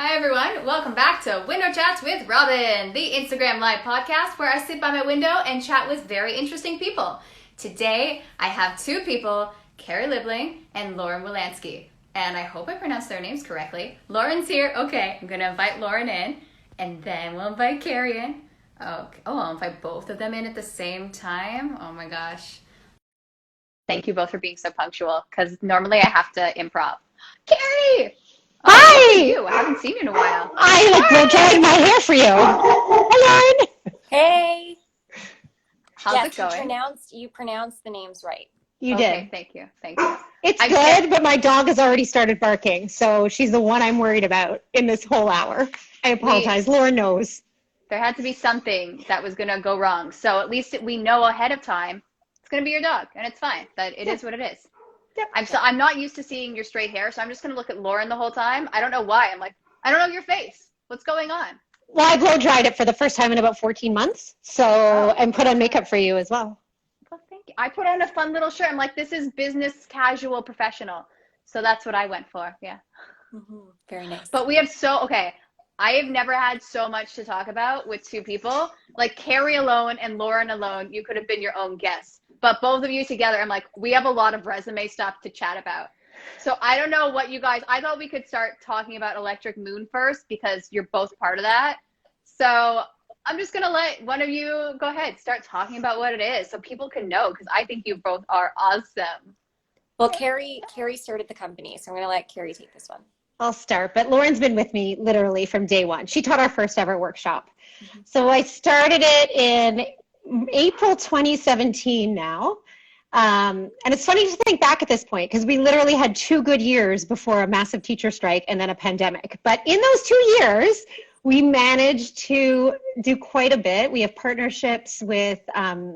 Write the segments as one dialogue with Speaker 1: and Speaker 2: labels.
Speaker 1: Hi everyone, welcome back to Window Chats with Robyn, the Instagram Live podcast where I sit by my window and chat with very interesting people. Today I have two people, Carrie Libling and Wolanski. And I hope I pronounced their names correctly. Lauren's here. Okay, I'm going to invite Lauren in and then we'll invite Carrie in. Okay. Oh, I'll invite both of them in at the same time. Oh my gosh. Thank you both for being so punctual because normally I have to improv. Carrie! Oh,
Speaker 2: Hi!
Speaker 1: you. I haven't seen you in a while.
Speaker 2: I blow drying my hair for you. Hi, Lauren.
Speaker 3: Hey.
Speaker 1: How's it going?
Speaker 3: You pronounced the names right.
Speaker 2: You
Speaker 1: Okay,
Speaker 2: did.
Speaker 1: thank you. Thank you.
Speaker 2: It's good, but my dog has already started barking, so she's the one I'm worried about in this whole hour. I apologize. Lauren knows.
Speaker 1: There had to be something that was going to go wrong. So at least we know ahead of time it's going to be your dog, and it's fine. But it is what it is.
Speaker 2: Yep.
Speaker 1: I'm not used to seeing your straight hair, so I'm just going to look at Lauren the whole time. I don't know why. I'm like, I don't know your face. What's going on?
Speaker 2: Well, I blow dried it for the first time in about 14 months, and put on makeup for you as well.
Speaker 1: Well, thank you. I put on a fun little shirt. I'm like, this is business casual professional. So that's what I went for. Yeah.
Speaker 3: Mm-hmm. Very nice.
Speaker 1: But we have I have never had so much to talk about with two people. Like Carrie alone and Lauren alone, you could have been your own guest. But both of you together, I'm like, we have a lot of resume stuff to chat about. So I don't know what you guys, I thought we could start talking about Electric Moon first because you're both part of that. So I'm just going to let one of you go ahead, start talking about what it is so people can know because I think you both are awesome.
Speaker 3: Well, Carrie started the company, so I'm going to let Carrie take this one.
Speaker 2: I'll start, but Lauren's been with me literally from day one. She taught our first ever workshop. Mm-hmm. So I started it in April 2017 now. And it's funny to think back at this point because we literally had 2 good years before a massive teacher strike and then a pandemic. But in those 2 years, we managed to do quite a bit. We have partnerships with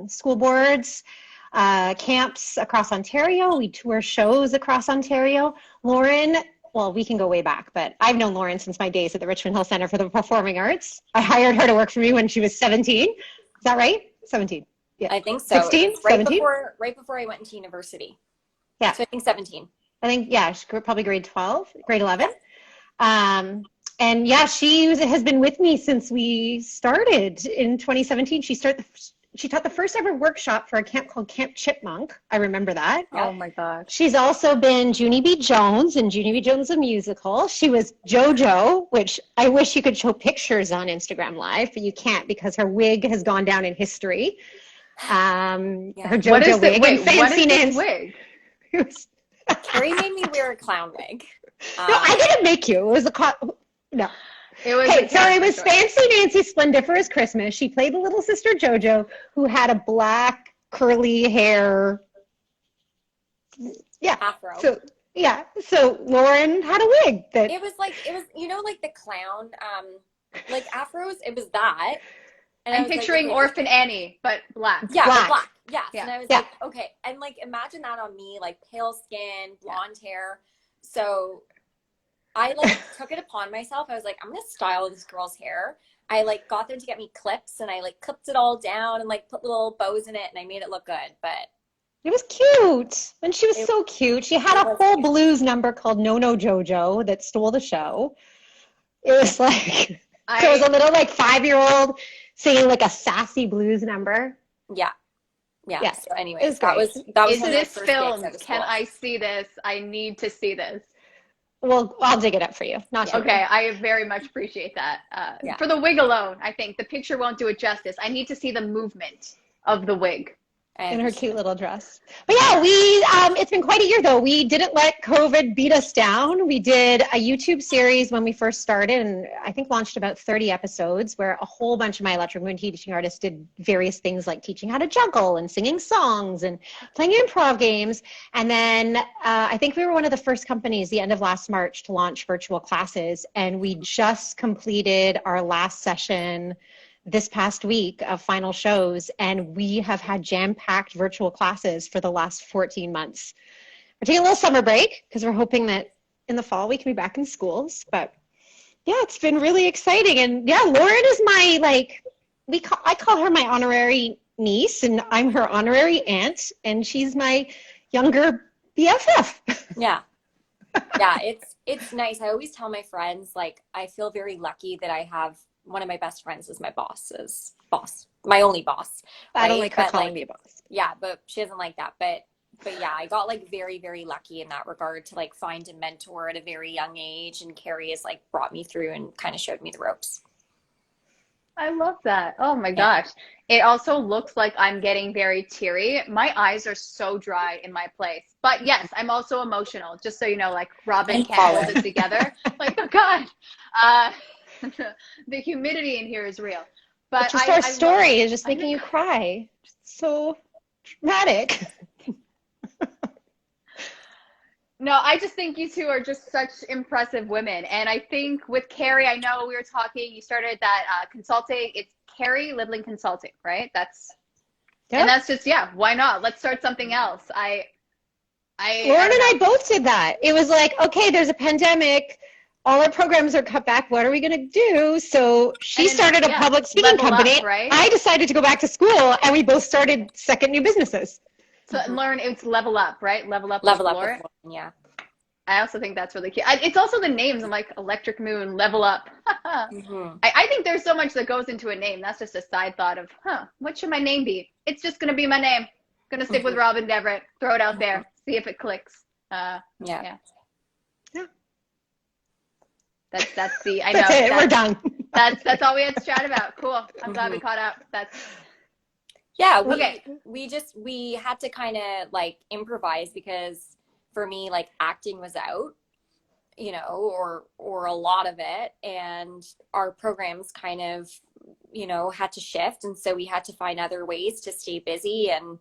Speaker 2: school boards, camps across Ontario. We tour shows across Ontario. Lauren, well, we can go way back, but I've known Lauren since my days at the Richmond Hill Centre for the Performing Arts. I hired her to work for me when she was 17. Is that right? 17. Yeah.
Speaker 3: I think so.
Speaker 2: 16?
Speaker 3: Right
Speaker 2: 17?
Speaker 3: Right before I went into university.
Speaker 2: Yeah.
Speaker 3: So I think 17.
Speaker 2: I think, yeah, probably grade 12, grade 11. And yeah, she has been with me since we started in 2017. She taught the first ever workshop for a camp called Camp Chipmunk. I remember that.
Speaker 1: Oh my God.
Speaker 2: She's also been Junie B. Jones in Junie B. Jones the Musical. She was JoJo, which I wish you could show pictures on Instagram Live, but you can't because her wig has gone down in history. Her JoJo wig.
Speaker 1: What is this wig?
Speaker 3: Carrie made me wear a clown wig.
Speaker 2: No, I didn't make you. It was no.
Speaker 1: It was
Speaker 2: it was Fancy Nancy's Splendiferous Christmas. She played the little sister JoJo who had a black curly hair. Yeah.
Speaker 3: Afro.
Speaker 2: So Lauren had a wig that
Speaker 3: it was like the clown, like afros. It was that.
Speaker 1: And I'm picturing Orphan Annie, but black.
Speaker 3: Yeah,
Speaker 2: black.
Speaker 3: Yes. Yeah. And I was like, okay. And like, imagine that on me, like pale skin, blonde hair. So I like took it upon myself. I was like, I'm going to style this girl's hair. I like got them to get me clips and I like clipped it all down and like put little bows in it and I made it look good. But
Speaker 2: it was cute. And she was so cute. She had a whole blues number called No No JoJo that stole the show. It was like, there was a little like 5-year-old singing like a sassy blues number.
Speaker 3: Yeah. So anyways, that was
Speaker 1: Is this filmed? Can I see this? I need to see this.
Speaker 2: Well, I'll dig it up for you.
Speaker 1: Okay, I very much appreciate that. For the wig alone, I think the picture won't do it justice. I need to see the movement of the wig.
Speaker 2: In her cute little dress. But yeah, it's been quite a year though. We didn't let COVID beat us down. We did a YouTube series when we first started and I think launched about 30 episodes where a whole bunch of my Electric Moon teaching artists did various things like teaching how to juggle and singing songs and playing improv games. And then I think we were one of the first companies the end of last March to launch virtual classes. And we just completed our last session this past week of final shows, and we have had jam-packed virtual classes for the last 14 months. We're taking a little summer break because we're hoping that in the fall we can be back in schools, but yeah, it's been really exciting. And yeah, Lauren is my, I call her my honorary niece, and I'm her honorary aunt, and she's my younger BFF.
Speaker 3: Yeah. Yeah, it's nice. I always tell my friends, like, I feel very lucky that I have one of my best friends as my boss, my only boss.
Speaker 2: I don't
Speaker 3: Right?
Speaker 2: like her
Speaker 3: But
Speaker 2: calling
Speaker 3: like,
Speaker 2: me a boss.
Speaker 3: yeah, but she doesn't like that. But yeah, I got like very, very lucky in that regard to like find a mentor at a very young age. And Carrie has like brought me through and kind of showed me the ropes.
Speaker 1: I love that. Oh my
Speaker 3: Yeah.
Speaker 1: gosh. It also looks like I'm getting very teary. My eyes are so dry in my place. But yes, I'm also emotional, just so you know, like Robyn
Speaker 3: And
Speaker 1: can't hold
Speaker 3: pollen.
Speaker 1: it together. Like, oh God. Uh, the humidity in here is real.
Speaker 2: But
Speaker 1: But
Speaker 2: just our
Speaker 1: I love
Speaker 2: story is just
Speaker 1: I
Speaker 2: making
Speaker 1: know.
Speaker 2: you cry. So dramatic.
Speaker 1: No, I just think you two are just such impressive women. And I think with Carrie, I know we were talking, you started that consulting. It's Carrie Libling Consulting, right? And
Speaker 2: Yep.
Speaker 1: that's just, yeah, why not? Let's start something else. I
Speaker 2: Lauren
Speaker 1: don't
Speaker 2: and I
Speaker 1: know.
Speaker 2: both did that. It was like, okay, there's a pandemic. All our programs are cut back. What are we going to do? So
Speaker 1: And
Speaker 2: she
Speaker 1: then,
Speaker 2: started a
Speaker 1: yeah,
Speaker 2: public speaking
Speaker 1: level
Speaker 2: company.
Speaker 1: up, right?
Speaker 2: I decided to go back to school, and we both started second new businesses.
Speaker 1: So learn, it's level up, right? Level up with
Speaker 3: Level up with
Speaker 1: Laura.
Speaker 3: Lauren, yeah.
Speaker 1: I also think that's really cute. It's also the names. I'm like, Electric Moon, level up.
Speaker 3: Hmm.
Speaker 1: I think there's so much that goes into a name. That's just a side thought of, what should my name be? It's just going to be my name. Gonna stick with Robyn Deverett. Throw it out there. See if it clicks.
Speaker 3: Yeah.
Speaker 1: Yeah.
Speaker 2: Yeah.
Speaker 1: That's the, I know.
Speaker 2: That's it. We're done.
Speaker 1: That's all we had to chat about. Cool. I'm glad we
Speaker 3: Mhm.
Speaker 1: caught up. That's
Speaker 3: Yeah,
Speaker 1: okay.
Speaker 3: we had to kind of like improvise because for me, like acting was out, or a lot of it, and our programs kind of, had to shift, and so we had to find other ways to stay busy and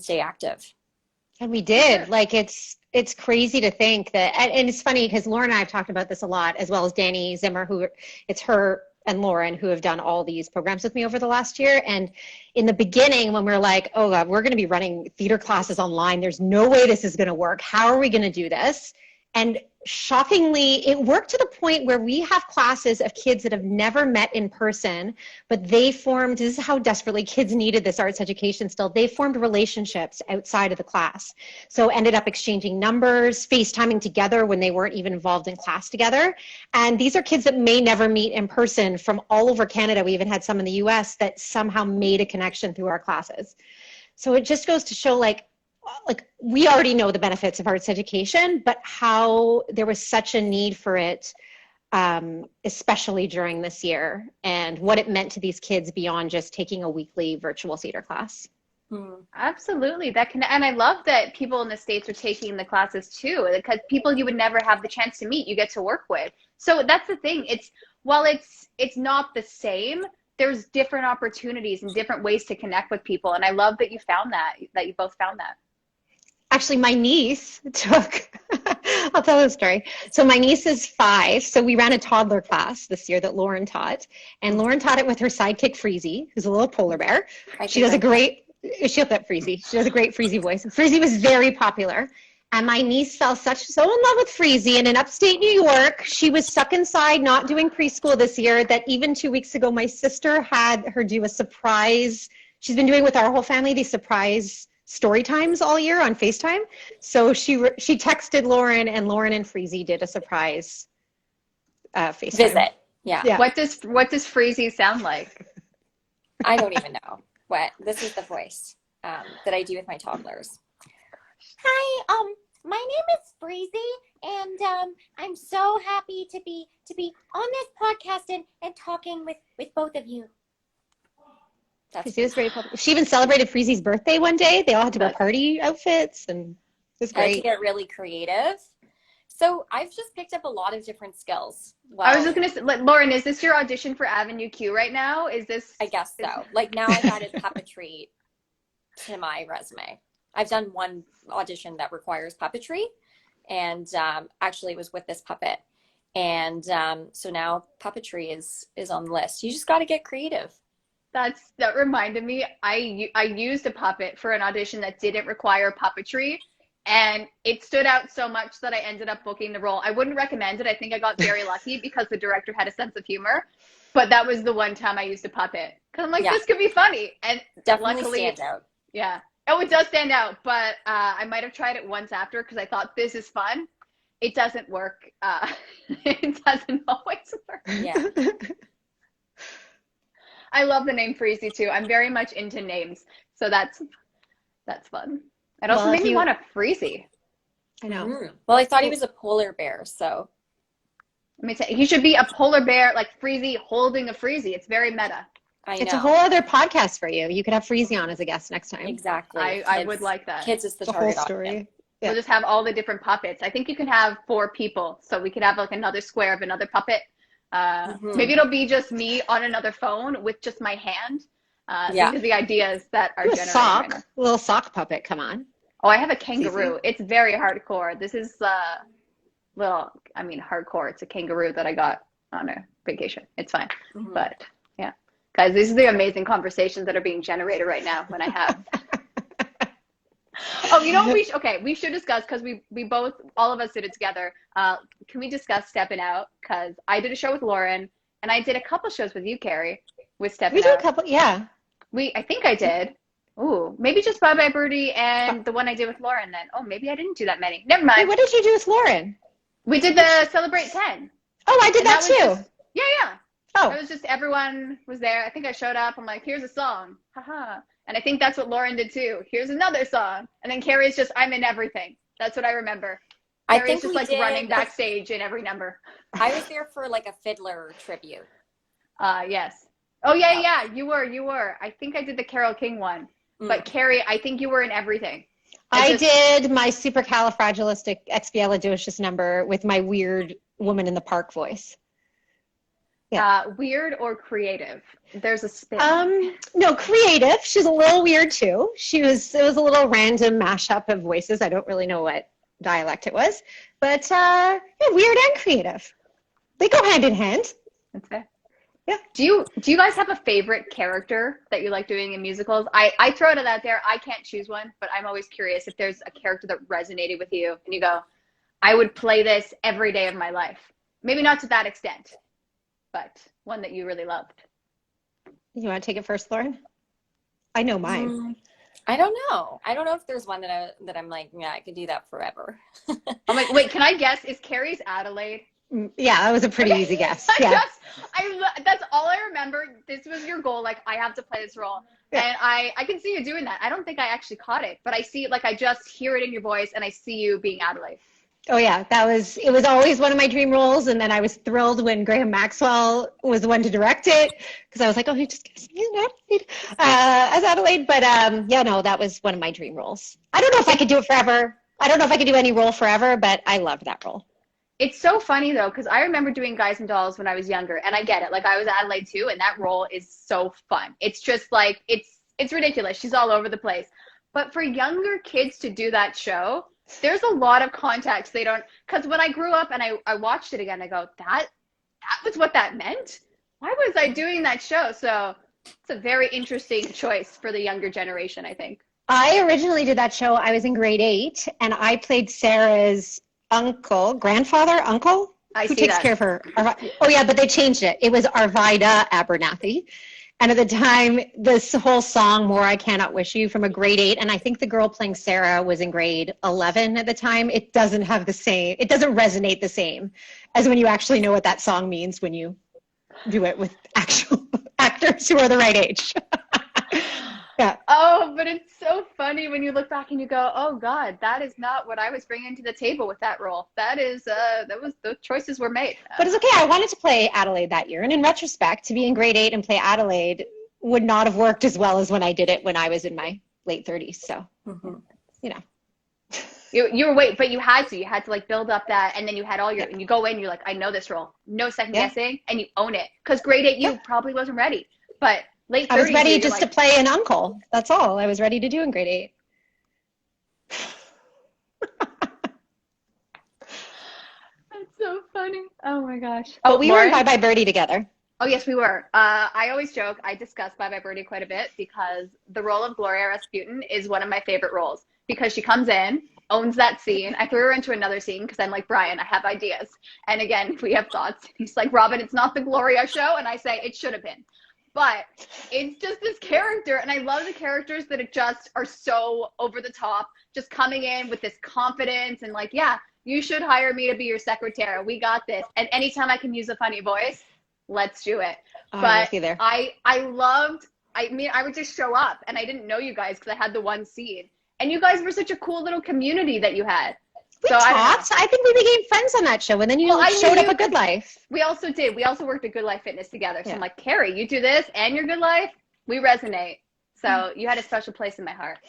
Speaker 3: stay active.
Speaker 2: And we
Speaker 1: For
Speaker 2: did.
Speaker 1: sure.
Speaker 2: Like it's crazy to think that, and it's funny because Lauren and I have talked about this a lot, as well as Danny Zimmer, who it's her and Lauren who have done all these programs with me over the last year. And in the beginning, when we we're like, oh God, we're going to be running theater classes online. There's no way this is going to work. How are we going to do this? And shockingly, it worked to the point where we have classes of kids that have never met in person, but they formed, this is how desperately kids needed this arts education still, they formed relationships outside of the class. So ended up exchanging numbers, FaceTiming together when they weren't even involved in class together. And these are kids that may never meet in person from all over Canada. We even had some in the US that somehow made a connection through our classes. So it just goes to show like we already know the benefits of arts education, but how there was such a need for it, especially during this year, and what it meant to these kids beyond just taking a weekly virtual theater class.
Speaker 1: Absolutely. And I love that people in the States are taking the classes too, because people you would never have the chance to meet, you get to work with. So that's the thing. While it's not the same, there's different opportunities and different ways to connect with people. And I love that that you both found that.
Speaker 2: Actually, my niece took, I'll tell the story. So my niece is 5. So we ran a toddler class this year that Lauren taught. And Lauren taught it with her sidekick, Freezy, who's a little polar bear. She does a great, she'll put Freezy. She does a great Freezy voice. Freezy was very popular. And my niece fell so in love with Freezy. And in upstate New York, she was stuck inside, not doing preschool this year, that even 2 weeks ago, my sister had her do a surprise. She's been doing with our whole family these surprise story times all year on FaceTime. So she texted Lauren, and Lauren and Freezy did a surprise FaceTime
Speaker 3: Visit. Yeah.
Speaker 1: What does Freezy sound like?
Speaker 3: I don't even know what. This is the voice that I do with my toddlers. Hi, my name is Freezy, and I'm so happy to be on this podcast and talking with both of you.
Speaker 2: Freezy was very popular. She even celebrated Freezy's birthday one day. They all had to wear party outfits, and it was great.
Speaker 3: I had to get really creative. So I've just picked up a lot of different skills. Well,
Speaker 1: I was just gonna say, Lauren, is this your audition for Avenue Q right now? Is this?
Speaker 3: I guess so. Like now I've added puppetry to my resume. I've done one audition that requires puppetry, and actually it was with this puppet. And so now puppetry is on the list. You just got to get creative.
Speaker 1: That reminded me, I used a puppet for an audition that didn't require puppetry, and it stood out so much that I ended up booking the role. I wouldn't recommend it. I think I got very lucky because the director had a sense of humor, but that was the one time I used a puppet. Because I'm like, this could be funny. And
Speaker 3: definitely
Speaker 1: luckily,
Speaker 3: stands out.
Speaker 1: Yeah. Oh, it does stand out, but I might have tried it once after because I thought this is fun. it doesn't work. It doesn't always work.
Speaker 3: Yeah.
Speaker 1: I love the name Freezy too. I'm very much into names, so that's fun. It also made me want a Freezy.
Speaker 2: I know.
Speaker 3: Well, I thought he was a polar bear, so.
Speaker 1: Let me tell you, he should be a polar bear, like Freezy holding a Freezy. It's very meta.
Speaker 3: I know.
Speaker 2: It's a whole other podcast for you. You could have Freezy on as a guest next time.
Speaker 3: Exactly.
Speaker 1: I would like that.
Speaker 3: Kids is the
Speaker 2: whole
Speaker 3: target
Speaker 2: story.
Speaker 3: audience.
Speaker 2: Yeah.
Speaker 1: We'll just have all the different puppets. I think you can have 4 people, so we could have like another square of another puppet. Maybe it'll be just me on another phone with just my hand. These are the ideas that are generated right now.
Speaker 2: Little sock puppet, come on.
Speaker 1: Oh, I have a kangaroo. It's very hardcore. This is hardcore. It's a kangaroo that I got on a vacation. It's fine. But yeah, guys, these are the amazing conversations that are being generated right now when I have. Oh, you know what we should discuss, because we both, all of us did it together. Can we discuss Steppin' Out? Because I did a show with Lauren, and I did a couple shows with you, Carrie, with Steppin' Out.
Speaker 2: We did a couple, yeah.
Speaker 1: I think I did. Ooh, maybe just Bye Bye Birdie and the one I did with Lauren then. Oh, maybe I didn't do that many. Never mind.
Speaker 2: Wait, what did you do with Lauren?
Speaker 1: We did the Celebrate 10.
Speaker 2: Oh, I did that too.
Speaker 1: Yeah.
Speaker 2: Oh.
Speaker 1: It was just everyone was there. I think I showed up. I'm like, here's a song. Haha. And I think that's what Lauren did too. Here's another song. And then Carrie's just, I'm in everything. That's what I remember. Carrie's just like running backstage in every number.
Speaker 3: I was there for like a fiddler tribute.
Speaker 1: Yes. Oh, yeah. You were. I think I did the Carole King one. But Carrie, I think you were in everything.
Speaker 2: I did my supercalifragilisticexpialidocious number with my weird woman in the park voice.
Speaker 1: Yeah. Weird or creative? There's a spin.
Speaker 2: No, creative. She's a little weird too. It was a little random mashup of voices. I don't really know what dialect it was, but weird and creative. They go hand in hand.
Speaker 1: That's fair. Yeah. Do you guys have a favorite character that you like doing in musicals? I throw it out there. I can't choose one, but I'm always curious if there's a character that resonated with you and you go, I would play this every day of my life. Maybe not to that extent, but one that you really loved.
Speaker 2: You want to take it first, Lauren? I know mine.
Speaker 3: I don't know. I don't know if there's one that I'm like, yeah, I could do that forever.
Speaker 1: I'm like, wait, can I guess? Is Carrie's Adelaide?
Speaker 2: Yeah, that was a pretty easy guess. Yeah.
Speaker 1: That's all I remember. This was your goal. Like, I have to play this role. Yeah. And I can see you doing that. I don't think I actually caught it, but I see it, like, I just hear it in your voice and I see you being Adelaide.
Speaker 2: Oh yeah, it was always one of my dream roles. And then I was thrilled when Graham Maxwell was the one to direct it, because I was like, oh, he just gives me an Adelaide, as Adelaide. But that was one of my dream roles. I don't know if I could do it forever. I don't know if I could do any role forever, but I loved that role.
Speaker 1: It's so funny though, because I remember doing Guys and Dolls when I was younger, and I get it. Like, I was Adelaide too, and that role is so fun. It's just like, it's ridiculous. She's all over the place. But for younger kids to do that show, there's a lot of context they don't, because when I grew up and I watched it again, I go, that was what that meant? Why was I doing that show? So it's a very interesting choice for the younger generation, I think.
Speaker 2: I originally did that show. I was in grade 8, and I played Sarah's uncle, who takes care of her. Oh yeah, but they changed it. It was Arvida Abernathy. And at the time, this whole song, More I Cannot Wish You, from a grade 8, and I think the girl playing Sarah was in grade 11 at the time, it doesn't resonate the same as when you actually know what that song means when you do it with actual actors who are the right age. Yeah.
Speaker 1: Oh, but it's so funny when you look back and you go, oh God, that is not what I was bringing to the table with that role. Those choices were made.
Speaker 2: But it's okay. I wanted to play Adelaide that year. And in retrospect, to be in grade 8 and play Adelaide would not have worked as well as when I did it when I was in my late 30s. So,
Speaker 1: You were but you had to like build up that, and then you had and you go in, you're like, I know this role. No second guessing, and you own it. Because grade 8, you probably wasn't ready. But late 30s,
Speaker 2: I was ready just to play an uncle. That's all I was ready to do in grade 8.
Speaker 1: That's so funny. Oh my gosh.
Speaker 2: Oh, we were in Bye Bye Birdie together.
Speaker 1: Oh yes, we were. I always joke, I discuss Bye Bye Birdie quite a bit, because the role of Gloria Rasputin is one of my favorite roles, because she comes in, owns that scene. I threw her into another scene because I'm like, Brian, I have ideas. And again, we have thoughts. He's like, Robyn, it's not the Gloria show. And I say, it should have been. But it's just this character, and I love the characters that just are so over the top, just coming in with this confidence and like, yeah, You should hire me to be your secretary. We got this. And anytime I can use a funny voice, let's do it.
Speaker 2: Oh,
Speaker 1: But
Speaker 2: I'm with you there.
Speaker 1: I would just show up, and I didn't know you guys because I had the one scene. And you guys were such a cool little community that you had.
Speaker 2: We talked. I think we became friends on that show, and then you showed up at Good Life.
Speaker 1: We also did. We also worked at Good Life Fitness together. So I'm like, Carrie, you do this and your Good Life. We resonate. So you had a special place in my heart.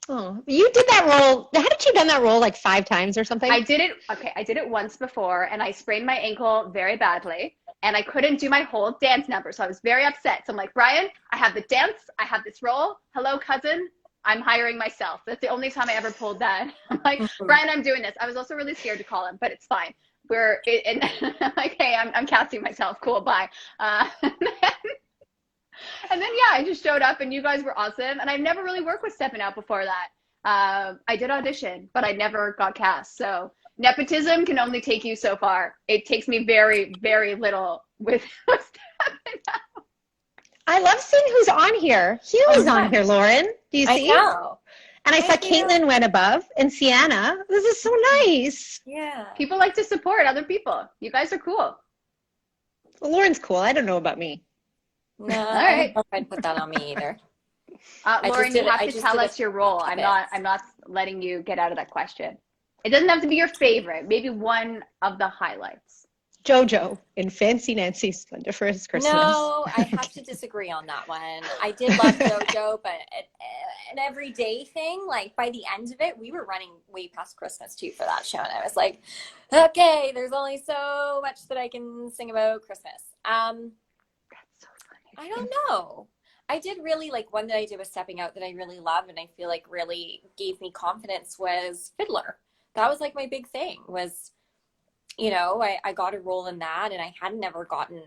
Speaker 2: Oh, you did that role. Hadn't you done that role like 5 times or something?
Speaker 1: I did it. Okay, I did it once before, and I sprained my ankle very badly, and I couldn't do my whole dance number. So I was very upset. So I'm like, Brian, I have the dance. I have this role. Hello, cousin. I'm hiring myself. That's the only time I ever pulled that. I'm like, Brian, I'm doing this. I was also really scared to call him, but it's fine. I'm like, hey, I'm casting myself. Cool, bye. And then, I just showed up, and you guys were awesome. And I've never really worked with Stepping Out before that. I did audition, but I never got cast. So nepotism can only take you so far. It takes me very, very little with Stepping Out.
Speaker 2: I love seeing who's on here. Hugh's on here, Lauren. Do you see?
Speaker 3: I know.
Speaker 2: And I saw Caitlin went above, and Sienna. This is so nice.
Speaker 3: Yeah.
Speaker 1: People like to support other people. You guys are cool.
Speaker 2: Well, Lauren's cool. I don't know about me.
Speaker 3: No,
Speaker 1: All
Speaker 3: I
Speaker 1: right.
Speaker 3: don't know if I'd put that on me either.
Speaker 1: Lauren, you have to tell us your role. I'm not letting you get out of that question. It doesn't have to be your favorite. Maybe one of the highlights.
Speaker 2: JoJo in Fancy Nancy's Splendiferous Christmas.
Speaker 3: No, I have to disagree on that one. I did love JoJo, but an everyday thing, like by the end of it, we were running way past Christmas too for that show. And I was like, okay, there's only so much that I can sing about Christmas.
Speaker 1: That's so funny.
Speaker 3: I don't know. I did really like one that I did with Stepping Out that I really love and I feel like really gave me confidence was Fiddler. That was like my big thing was, I got a role in that and I hadn't ever gotten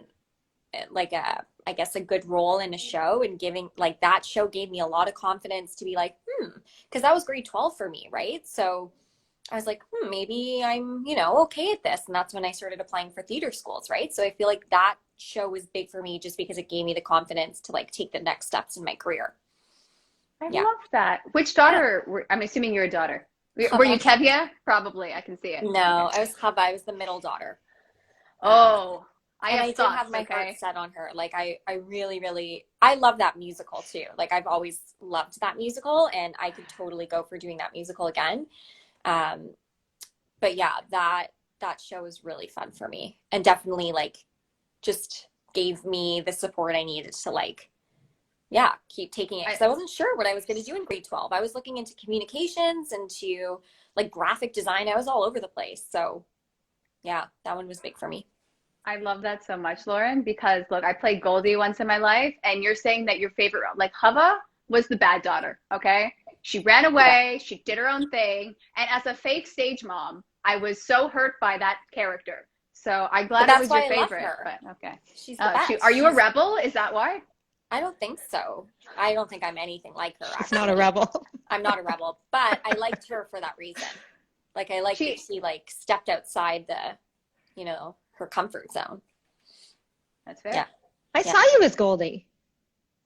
Speaker 3: like I guess a good role in a show, and giving like that show gave me a lot of confidence to be like, because that was grade 12 for me. Right. So I was like, maybe I'm, okay at this. And that's when I started applying for theater schools. Right. So I feel like that show was big for me just because it gave me the confidence to like take the next steps in my career.
Speaker 1: I love that. Which daughter? I'm assuming you're a daughter. Were you Tevye? Probably. I can see it.
Speaker 3: No, I was Hava. I was the middle daughter.
Speaker 1: Oh,
Speaker 3: I did have my heart set on her. Like I really, really, I love that musical too. Like I've always loved that musical and I could totally go for doing that musical again. But yeah, that show was really fun for me and definitely like just gave me the support I needed to like, keep taking it. Because I wasn't sure what I was going to do in grade 12. I was looking into communications, into like graphic design. I was all over the place. So yeah, that one was big for me.
Speaker 1: I love that so much, Lauren, because look, I played Goldie once in my life, and you're saying that your favorite, like Hava was the bad daughter, okay? She ran away, she did her own thing, and as a fake stage mom, I was so hurt by that character. So I'm glad it was your favorite. But okay.
Speaker 3: She's the best.
Speaker 1: Are you a rebel? Is that why?
Speaker 3: I don't think so. I don't think I'm anything like her.
Speaker 2: She's not a rebel.
Speaker 3: I'm not a rebel, but I liked her for that reason. Like I liked that she like stepped outside the, her comfort zone.
Speaker 1: That's fair.
Speaker 3: Yeah.
Speaker 2: I saw you as Goldie.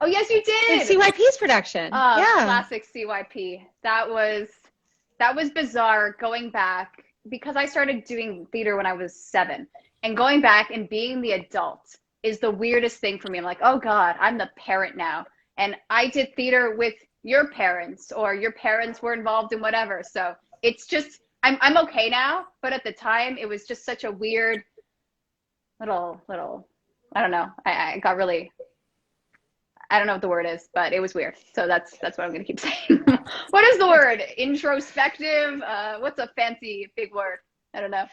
Speaker 1: Oh, yes, you did.
Speaker 2: In CYP's production.
Speaker 1: Classic CYP. That was bizarre going back because I started doing theater when I was 7, and going back and being the adult is the weirdest thing for me. I'm like, oh God, I'm the parent now. And I did theater with your parents, or your parents were involved in whatever. So it's just, I'm okay now. But at the time, it was just such a weird little, I don't know. I got really, I don't know what the word is, but it was weird. So that's what I'm going to keep saying. What is the word? Introspective? What's a fancy big word? I don't know.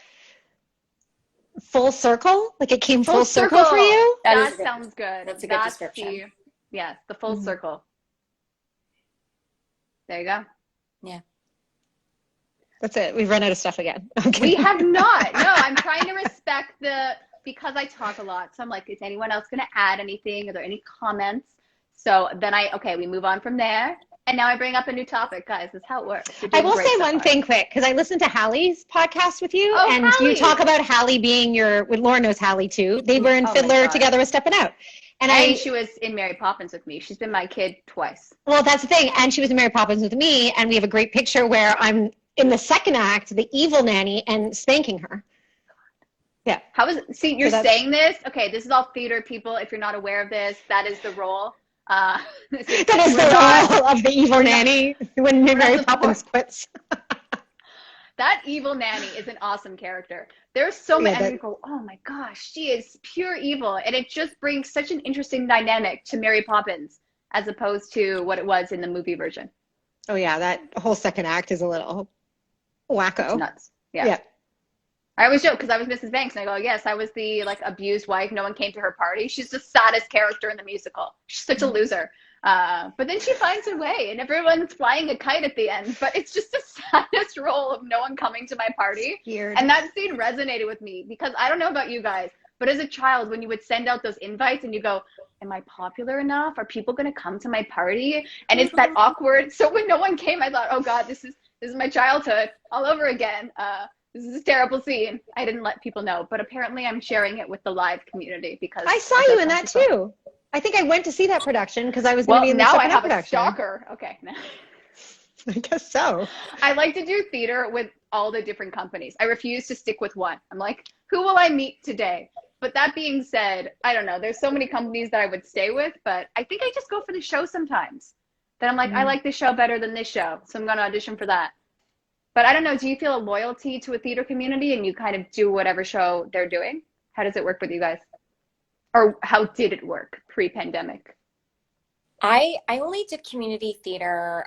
Speaker 2: Full circle? Like it came full circle for you?
Speaker 1: That sounds good.
Speaker 3: That's a good description.
Speaker 1: Yes, the full circle. There you go.
Speaker 3: Yeah.
Speaker 2: That's it. We've run out of stuff again. Okay.
Speaker 1: We have not. No, I'm trying to respect because I talk a lot. So I'm like, is anyone else going to add anything? Are there any comments? So then we move on from there. And now I bring up a new topic, guys. That's how it works.
Speaker 2: I will say one thing quick, because I listened to Hallie's podcast with you, and
Speaker 1: Hallie.
Speaker 2: you talk about Hallie being Lauren knows Hallie too. They were in Fiddler together with Stepping Out. And
Speaker 1: she was in Mary Poppins with me. She's been my kid twice.
Speaker 2: Well, that's the thing. And she was in Mary Poppins with me, and we have a great picture where I'm in the second act, the evil nanny and spanking her. Yeah.
Speaker 1: How is it? See, you're
Speaker 2: So
Speaker 1: saying this. Okay, this is all theater people. If you're not aware of this, that is the role.
Speaker 2: That is the role of the evil nanny when Mary Poppins quits.
Speaker 1: That evil nanny is an awesome character. There's so many, and you go, oh my gosh, she is pure evil. And it just brings such an interesting dynamic to Mary Poppins as opposed to what it was in the movie version.
Speaker 2: Oh yeah, that whole second act is a little wacko.
Speaker 1: It's nuts. Yeah. I always joke because I was Mrs. Banks and I go, yes, I was the like abused wife. No one came to her party. She's the saddest character in the musical. She's such a loser. But then she finds her way and everyone's flying a kite at the end. But it's just the saddest role of no one coming to my party.
Speaker 2: Weird.
Speaker 1: And that scene resonated with me because I don't know about you guys, but as a child, when you would send out those invites and you go, am I popular enough? Are people going to come to my party? And it's that awkward. So when no one came, I thought, oh God, this is my childhood all over again. This is a terrible scene. I didn't let people know, but apparently I'm sharing it with the live community because
Speaker 2: I saw you in that too. I think I went to see that production because I was going to be in the second production.
Speaker 1: Now I have a stalker. Okay.
Speaker 2: I guess so.
Speaker 1: I like to do theater with all the different companies. I refuse to stick with one. I'm like, who will I meet today? But that being said, I don't know. There's so many companies that I would stay with, but I think I just go for the show sometimes. Then I'm like, I like this show better than this show, so I'm going to audition for that. But I don't know, do you feel a loyalty to a theater community and you kind of do whatever show they're doing? How does it work with you guys? Or how did it work pre-pandemic?
Speaker 3: I only did community theater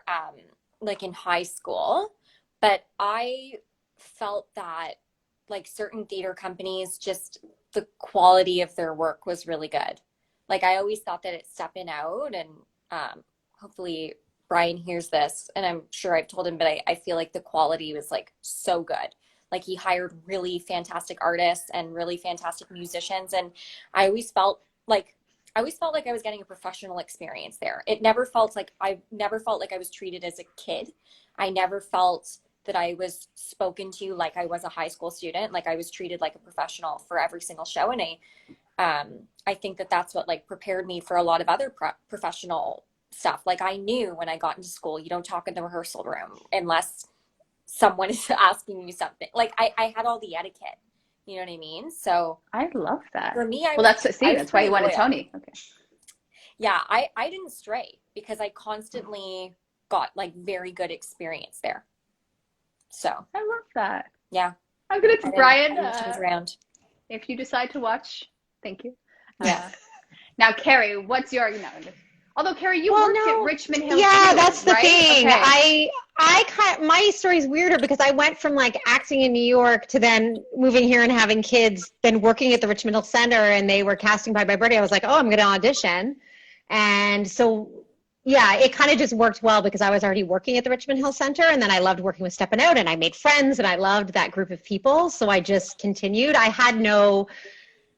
Speaker 3: like in high school, but I felt that like certain theater companies, just the quality of their work was really good. Like I always thought that it's stepping out and hopefully Brian hears this, and I'm sure I've told him, but I feel like the quality was like so good. Like he hired really fantastic artists and really fantastic musicians. And I always felt like I was getting a professional experience there. I never felt like I was treated as a kid. I never felt that I was spoken to like I was a high school student. Like I was treated like a professional for every single show. And I think that that's what like prepared me for a lot of other professional stuff. Like I knew when I got into school, you don't talk in the rehearsal room unless someone is asking you something. Like I had all the etiquette, you know what I mean? So
Speaker 1: I love that.
Speaker 3: For me,
Speaker 1: that's why you wanted Tony. Okay.
Speaker 3: Yeah, I didn't stray because I constantly got like very good experience there. So
Speaker 1: I love that.
Speaker 3: Yeah.
Speaker 1: I'm gonna Brian.
Speaker 3: Around.
Speaker 1: If you decide to watch, thank you.
Speaker 3: Yeah.
Speaker 1: Now, Carrie, what's your Although Carrie, you worked at Richmond Hill.
Speaker 2: Yeah,
Speaker 1: too,
Speaker 2: that's the
Speaker 1: right?
Speaker 2: thing.
Speaker 1: Okay.
Speaker 2: My story's weirder because I went from like acting in New York to then moving here and having kids, then working at the Richmond Hill Center, and they were casting by my birthday. I was like, oh, I'm going to audition. And so, yeah, it kind of just worked well because I was already working at the Richmond Hill Center, and then I loved working with Steppin' Out, and I made friends, and I loved that group of people. So I just continued.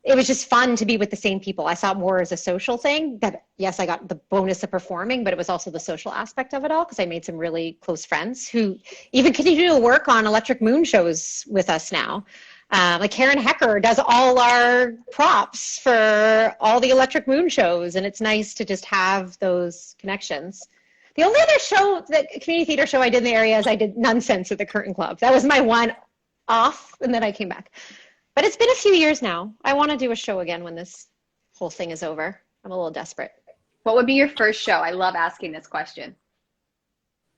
Speaker 2: It was just fun to be with the same people. I saw it more as a social thing. That yes, I got the bonus of performing, but it was also the social aspect of it all because I made some really close friends who even continue to work on Electric Moon shows with us now. Like Karen Hecker does all our props for all the Electric Moon shows, and it's nice to just have those connections. The only other show, the community theater show I did in the area is I did Nonsense at the Curtain Club. That was my one off, and then I came back. But it's been a few years now. I want to do a show again when this whole thing is over. I'm a little desperate.
Speaker 1: What would be your first show? I love asking this question.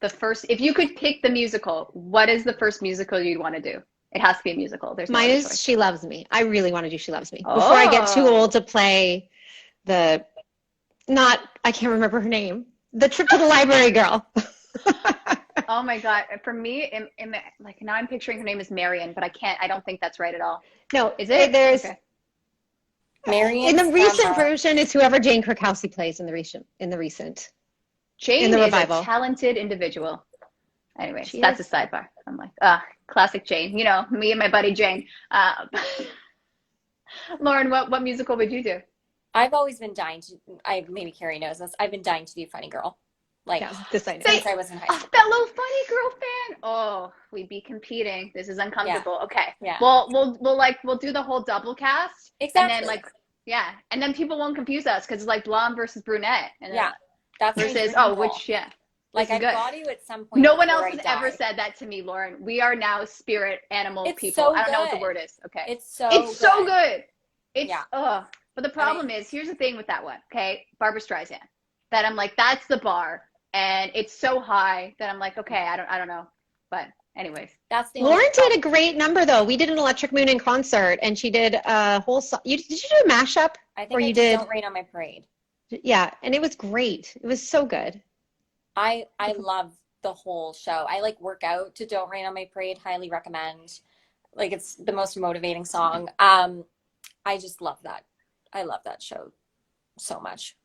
Speaker 1: If you could pick the musical, what is the first musical you'd want to do? It has to be a musical. There's no
Speaker 2: Mine is
Speaker 1: choice.
Speaker 2: She Loves Me. I really want to do She Loves Me. Before I get too old to play I can't remember her name. The Trip to the Library Girl.
Speaker 1: Oh my God. For me, like now I'm picturing her name is Marion, but I don't think that's right at all.
Speaker 2: No,
Speaker 1: is it?
Speaker 2: There's
Speaker 1: okay.
Speaker 3: Marion.
Speaker 2: In the recent version, it's whoever Jane Krakowski plays in the recent.
Speaker 1: Jane is a talented individual. Anyways, that's a sidebar. I'm like, classic Jane. You know, me and my buddy Jane. Lauren, what musical would you do?
Speaker 3: I've always been dying to. Maybe Carrie knows this. I've been dying to do Funny Girl. Like
Speaker 2: this I know.
Speaker 3: Since I was in high school.
Speaker 1: A fellow Funny Girl fan. Oh, we'd be competing. This is uncomfortable. Yeah. Okay.
Speaker 3: Yeah.
Speaker 1: Well, we'll do the whole double cast.
Speaker 3: Exactly.
Speaker 1: And then and then people won't confuse us because it's like blonde versus brunette. And
Speaker 3: yeah. That's
Speaker 1: versus which
Speaker 3: Like,
Speaker 1: This
Speaker 3: I
Speaker 1: is good.
Speaker 3: got to at some point.
Speaker 1: No one else
Speaker 3: before
Speaker 1: has
Speaker 3: I die.
Speaker 1: ever said that to me, Lauren. We are now spirit animal
Speaker 3: It's
Speaker 1: people.
Speaker 3: so
Speaker 1: I don't know what the
Speaker 3: good.
Speaker 1: word is. Okay.
Speaker 3: It's so
Speaker 1: good. It's
Speaker 3: Yeah.
Speaker 1: ugh. But the problem is, here's the thing with that one. Okay, Barbara Streisand. That I'm like, that's the bar, and it's so high that I'm like, okay, I don't know. But anyways,
Speaker 3: That's the
Speaker 2: Lauren
Speaker 3: only
Speaker 2: did a
Speaker 3: problem.
Speaker 2: great number though. We did an Electric Moon in concert, and she did a whole song. Did you do a mashup?
Speaker 3: I think
Speaker 2: Or
Speaker 3: I
Speaker 2: you
Speaker 3: did
Speaker 2: did?
Speaker 3: Don't Rain on My Parade.
Speaker 2: Yeah, and it was great. It was so good.
Speaker 3: I love the whole show. I like work out to Don't Rain on My Parade. Highly recommend. Like, it's the most motivating song. I just love that. I love that show so much.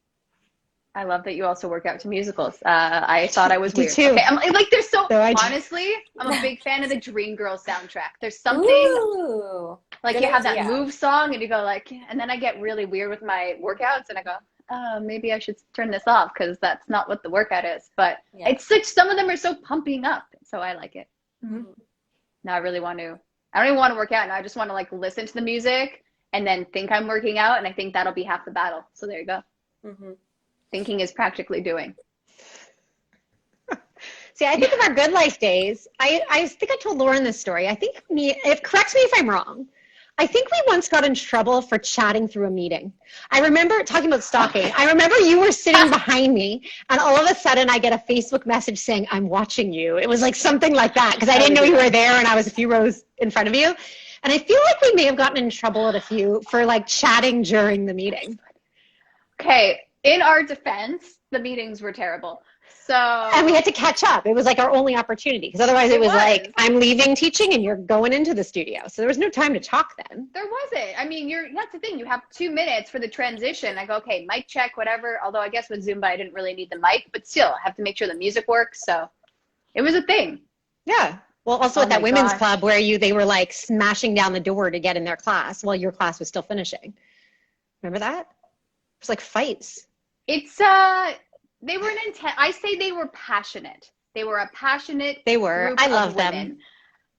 Speaker 1: I love that you also work out to musicals. I thought I was
Speaker 2: do
Speaker 1: weird.
Speaker 2: too.
Speaker 1: Okay, I'm like, there's so
Speaker 2: No, I do.
Speaker 1: honestly, I'm a big fan of the Dreamgirls soundtrack. There's something
Speaker 3: Ooh,
Speaker 1: like
Speaker 3: good
Speaker 1: you have
Speaker 3: idea.
Speaker 1: that move song, and you go like, and then I get really weird with my workouts, and I go, oh, maybe I should turn this off because that's not what the workout is. But
Speaker 3: Yeah.
Speaker 1: it's such, some of them are so pumping up, so I like it.
Speaker 3: Mhm.
Speaker 1: Now I really want to. I don't even want to work out. Now I just want to like listen to the music and then think I'm working out, and I think that'll be half the battle. So there you go.
Speaker 3: Mhm.
Speaker 1: Thinking is practically doing.
Speaker 2: See, I think of our good life days. I think I told Lauren this story. I think corrects me if I'm wrong. I think we once got in trouble for chatting through a meeting. I remember talking about stalking. I remember you were sitting behind me, and all of a sudden I get a Facebook message saying, I'm watching you. It was like something like that, because I didn't know you were there, and I was a few rows in front of you. And I feel like we may have gotten in trouble at a few for like chatting during the meeting.
Speaker 1: Okay, in our defense, the meetings were terrible. So
Speaker 2: And we had to catch up. It was like our only opportunity, because otherwise it was like, I'm leaving teaching and you're going into the studio. So there was no time to talk then.
Speaker 1: there wasn't. I mean, that's the thing. You have 2 minutes for the transition. I go, okay, mic check, whatever. Although I guess with Zumba, I didn't really need the mic, but still, I have to make sure the music works. So it was a thing.
Speaker 2: Yeah. Well, also at that
Speaker 1: my
Speaker 2: women's
Speaker 1: gosh.
Speaker 2: club where they were like smashing down the door to get in their class while your class was still finishing. Remember that? It was like fights.
Speaker 1: It's they were an intense. I say they were passionate. They were a passionate.
Speaker 2: They were.
Speaker 1: Group
Speaker 2: I
Speaker 1: of
Speaker 2: love
Speaker 1: women.
Speaker 2: them.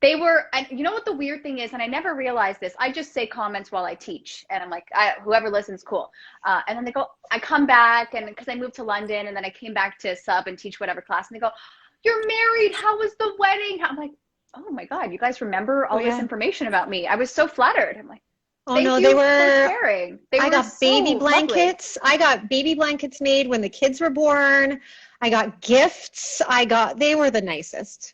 Speaker 1: They were, and you know what the weird thing is, and I never realized this. I just say comments while I teach, and I'm like, whoever listens, cool. And then they go, I come back, and because I moved to London, and then I came back to sub and teach whatever class, and they go, you're married. How was the wedding? I'm like, oh my God, you guys remember all this information about me. I was so flattered. I'm like,
Speaker 2: Oh
Speaker 1: thank
Speaker 2: no,
Speaker 1: you
Speaker 2: they
Speaker 1: for
Speaker 2: were.
Speaker 1: caring.
Speaker 2: I got baby
Speaker 1: so
Speaker 2: blankets. I got baby blankets made when the kids were born. I got gifts. They were the nicest.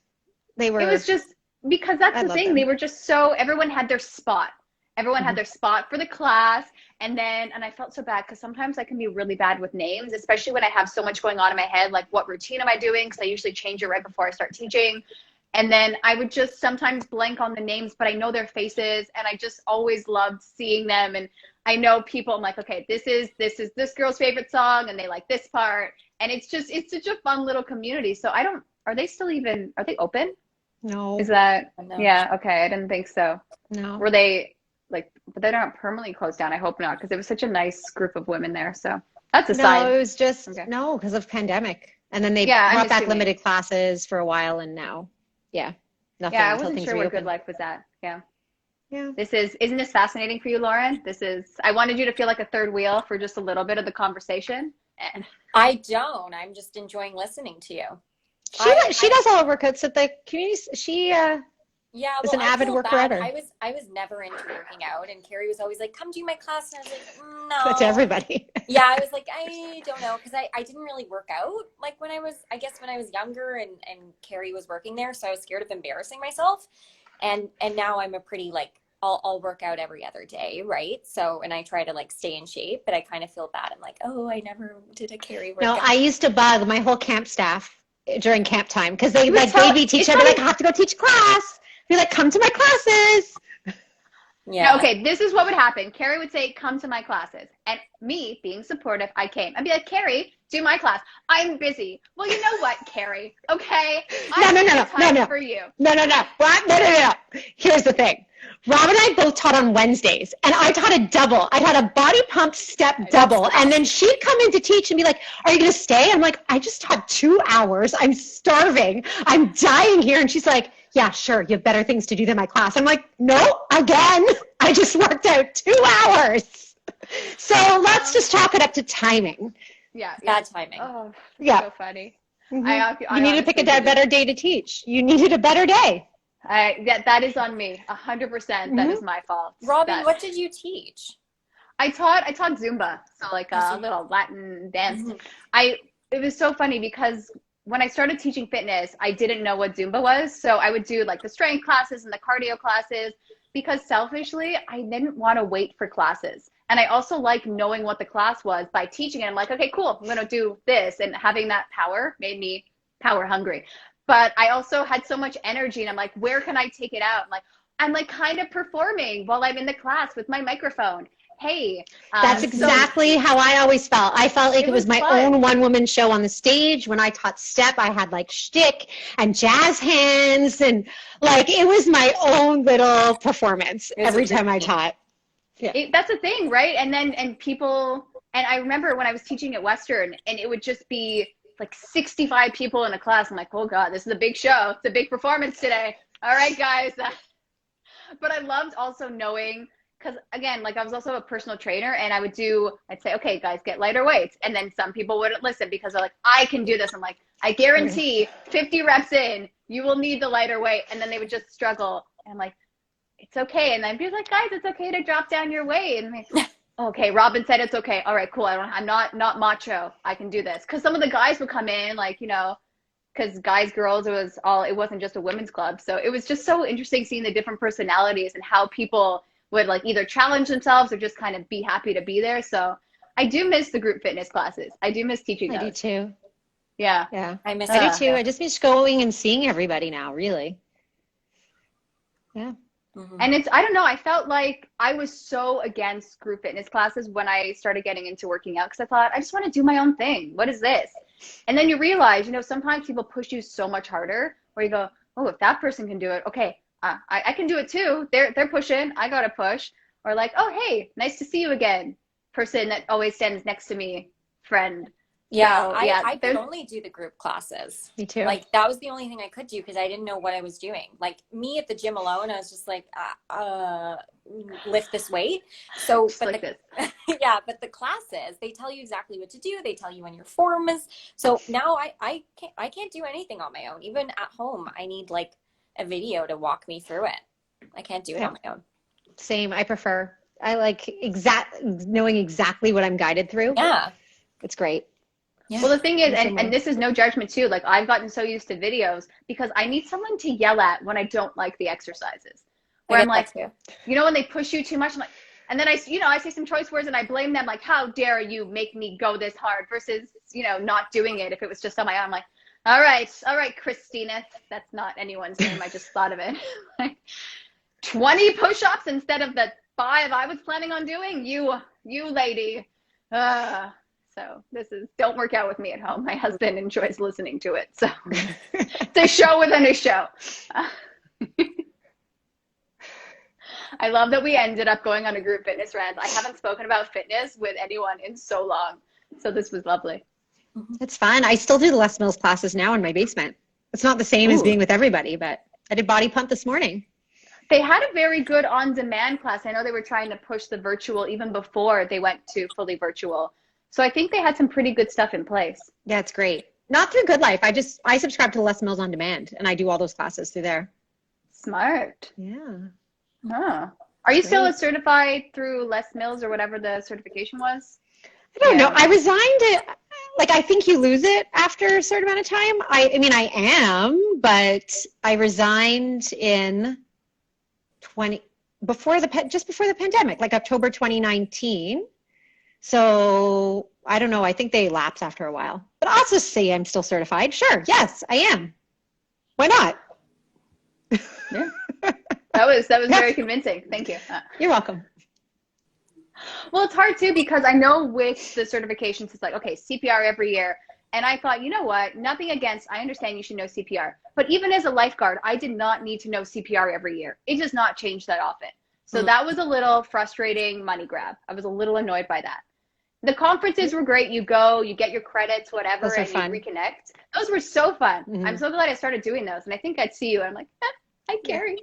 Speaker 2: They were.
Speaker 1: It was just because that's
Speaker 2: I
Speaker 1: the
Speaker 2: love
Speaker 1: thing.
Speaker 2: them.
Speaker 1: They were just so, everyone had their spot. Everyone had their spot for the class. And I felt so bad because sometimes I can be really bad with names, especially when I have so much going on in my head, like what routine am I doing? Because I usually change it right before I start teaching. And then I would just sometimes blank on the names, but I know their faces, and I just always loved seeing them. And I know people, I'm like, okay, this is this girl's favorite song, and they like this part. And it's such a fun little community. So are they open?
Speaker 2: No.
Speaker 1: Is that,
Speaker 3: No.
Speaker 1: yeah, okay, I didn't think so.
Speaker 2: No.
Speaker 1: Were they like, but they're not permanently closed down. I hope not, because it was such a nice group of women there. So that's aside.
Speaker 2: No, it was just,
Speaker 1: Okay.
Speaker 2: no, because of pandemic. And then they
Speaker 1: Yeah, I'm
Speaker 2: brought back
Speaker 1: assuming.
Speaker 2: limited classes for a while, and now, nothing
Speaker 1: Yeah, I
Speaker 2: until
Speaker 1: wasn't
Speaker 2: things
Speaker 1: sure what
Speaker 2: reopen.
Speaker 1: good life was at. Yeah.
Speaker 2: Yeah.
Speaker 1: Isn't this fascinating for you, Lauren? I wanted you to feel like a third wheel for just a little bit of the conversation. And
Speaker 3: I don't. I'm just enjoying listening to you.
Speaker 2: She does all her workouts at the community. She
Speaker 3: Yeah,
Speaker 2: is
Speaker 3: well,
Speaker 2: an
Speaker 3: I
Speaker 2: avid
Speaker 3: feel
Speaker 2: worker
Speaker 3: bad.
Speaker 2: outer.
Speaker 3: I was never into working out, and Carrie was always like, "Come do my class," and I was like, "No."
Speaker 2: That's everybody.
Speaker 3: Yeah, I was like, I don't know, because I didn't really work out like when I was younger, and Carrie was working there, so I was scared of embarrassing myself, and now I'm a pretty like I'll work out every other day, right? So, and I try to like stay in shape, but I kind of feel bad. I'm like, oh, I never did a Carrie workout.
Speaker 2: No, I used to bug my whole camp staff during camp time because they'd be teaching. I'd be like, I have to go teach class. Be like, come to my classes.
Speaker 3: Yeah.
Speaker 1: No, okay, this is what would happen. Carrie would say, come to my classes. And me, being supportive, I came. I'd be like, Carrie, do my class. I'm busy. Well, you know what, Carrie? Okay?
Speaker 2: No.
Speaker 1: For you.
Speaker 2: No. What? No. Here's the thing. Rob and I both taught on Wednesdays, and I taught a double. I taught a body pump step double, and then she'd come in to teach and be like, are you going to stay? I'm like, I just taught 2 hours. I'm starving. I'm dying here. And she's like, yeah, sure. You have better things to do than my class. I'm like, no, again. I just worked out 2 hours. So let's just chalk it up to timing.
Speaker 1: Yeah.
Speaker 3: Bad timing.
Speaker 1: Oh,
Speaker 2: Yeah.
Speaker 1: so funny.
Speaker 2: You need to pick a better day to teach. You needed a better day.
Speaker 1: That is on me, 100%. That is my fault.
Speaker 3: Robyn, what did you teach?
Speaker 1: I taught Zumba, so like a little Latin dance. It was so funny because when I started teaching fitness, I didn't know what Zumba was. So I would do like the strength classes and the cardio classes because selfishly, I didn't want to wait for classes. And I also like knowing what the class was by teaching it. I'm like, okay, cool, I'm going to do this. And having that power made me power hungry. But I also had so much energy and I'm like, where can I take it out? I'm like kind of performing while I'm in the class with my microphone. Hey,
Speaker 2: that's exactly how I always felt. I felt like it was my own one-woman show on the stage. When I taught step, I had like shtick and jazz hands, and like it was my own little performance every time I taught. Yeah,
Speaker 1: that's a thing, right? And people, and I remember when I was teaching at Western, and it would just be like 65 people in a class. I'm like, oh God, this is a big show. It's a big performance today. All right, guys. But I loved also knowing. Because again, like I was also a personal trainer and I'd say, okay, guys, get lighter weights. And then some people wouldn't listen because they're like, I can do this. I'm like, I guarantee 50 reps in, you will need the lighter weight. And then they would just struggle. And I'm like, it's okay. And then people like, guys, it's okay to drop down your weight. And I'm like, okay, Robyn said it's okay. All right, cool. I'm not macho. I can do this. Because some of the guys would come in like, you know, because guys, girls, it wasn't just a women's club. So it was just so interesting seeing the different personalities and how people would like either challenge themselves or just kind of be happy to be there. So I do miss the group fitness classes. I do miss teaching those.
Speaker 2: I do too.
Speaker 1: Yeah.
Speaker 2: I do too. I just miss going and seeing everybody now, really. Yeah.
Speaker 1: And I don't know, I felt like I was so against group fitness classes when I started getting into working out because I thought, I just want to do my own thing. What is this? And then you realize, you know, sometimes people push you so much harder where you go, oh, if that person can do it, okay. I can do it too. They're pushing. I got to push. Or like, oh, hey, nice to see you again. Person that always stands next to me, friend.
Speaker 3: Yeah, so, I could only do the group classes.
Speaker 2: Me too.
Speaker 3: Like that was the only thing I could do because I didn't know what I was doing. Like me at the gym alone, I was just like, lift this weight. So, but but the classes, they tell you exactly what to do. They tell you when your form is. So now I can't do anything on my own. Even at home, I need like a video to walk me through it. I can't do it on my own.
Speaker 2: Same. I like knowing exactly what I'm guided through.
Speaker 3: Yeah.
Speaker 2: It's great.
Speaker 1: Yeah. Well, the thing is, and this is no judgment too, like I've gotten so used to videos because I need someone to yell at when I don't like the exercises. Where I'm like, you know, when they push you too much, I'm like, and then I say some choice words and I blame them like, how dare you make me go this hard versus, you know, not doing it if it was just on my own. I'm like, all right, Christina. That's not anyone's name. I just thought of it. Like 20 push-ups instead of the 5 I was planning on doing. You lady. So don't work out with me at home. My husband enjoys listening to it. So it's a show within a show. I love that we ended up going on a group fitness rant. I haven't spoken about fitness with anyone in so long. So this was lovely.
Speaker 2: It's fun. I still do the Les Mills classes now in my basement. It's not the same as being with everybody, but I did body pump this morning.
Speaker 1: They had a very good on-demand class. I know they were trying to push the virtual even before they went to fully virtual. So I think they had some pretty good stuff in place.
Speaker 2: Yeah, it's great. Not through Good Life. I subscribe to Les Mills On Demand, and I do all those classes through there.
Speaker 1: Smart.
Speaker 2: Yeah.
Speaker 1: Oh. Are you still certified through Les Mills or whatever the certification was?
Speaker 2: I don't know. I resigned it. Like, I think you lose it after a certain amount of time. I mean, I am, but I resigned in just before the pandemic, like October 2019. So I don't know. I think they lapse after a while. But I'll just say I'm still certified. Sure. Yes, I am. Why not?
Speaker 1: Yeah. That was very convincing. Thank you.
Speaker 2: You're welcome.
Speaker 1: Well, it's hard too because I know with the certifications, it's like, okay, CPR every year. And I thought, you know what? Nothing against, I understand you should know CPR. But even as a lifeguard, I did not need to know CPR every year. It does not change that often. So that was a little frustrating money grab. I was a little annoyed by that. The conferences were great. You go, you get your credits, whatever, and you reconnect. Those were so fun. Mm-hmm. I'm so glad I started doing those. And I think I'd see you. And I'm like, hi, Carrie.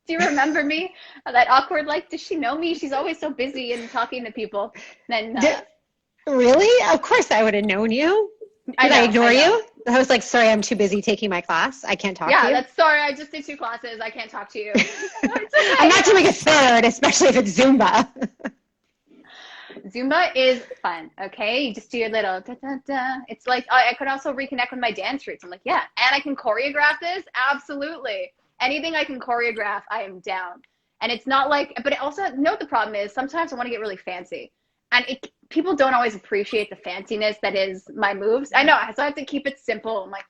Speaker 1: Do you remember me? That awkward, like, does she know me? She's always so busy and talking to people. And then,
Speaker 2: really? Of course I would have known you. Did I ignore you? I was like, sorry, I'm too busy taking my class. I can't talk to you.
Speaker 1: Yeah, that's sorry. I just did 2 classes. I can't talk to you.
Speaker 2: I'm not doing a third, especially if it's Zumba.
Speaker 1: Zumba is fun, okay? You just do your little da-da-da. It's like, I could also reconnect with my dance roots. I'm like, yeah, and I can choreograph this? Absolutely. Anything I can choreograph, I am down. And it's not like, but it also, you know what the problem is? Sometimes I want to get really fancy. And people don't always appreciate the fanciness that is my moves. I know, so I have to keep it simple. I'm like,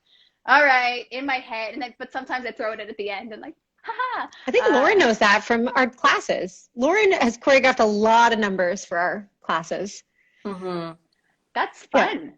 Speaker 1: all right, in my head. And then, but sometimes I throw it in at the end and like, haha.
Speaker 2: I think Lauren knows that from our classes. Lauren has choreographed a lot of numbers for our classes.
Speaker 3: Mm-hmm.
Speaker 1: That's fun. Yeah.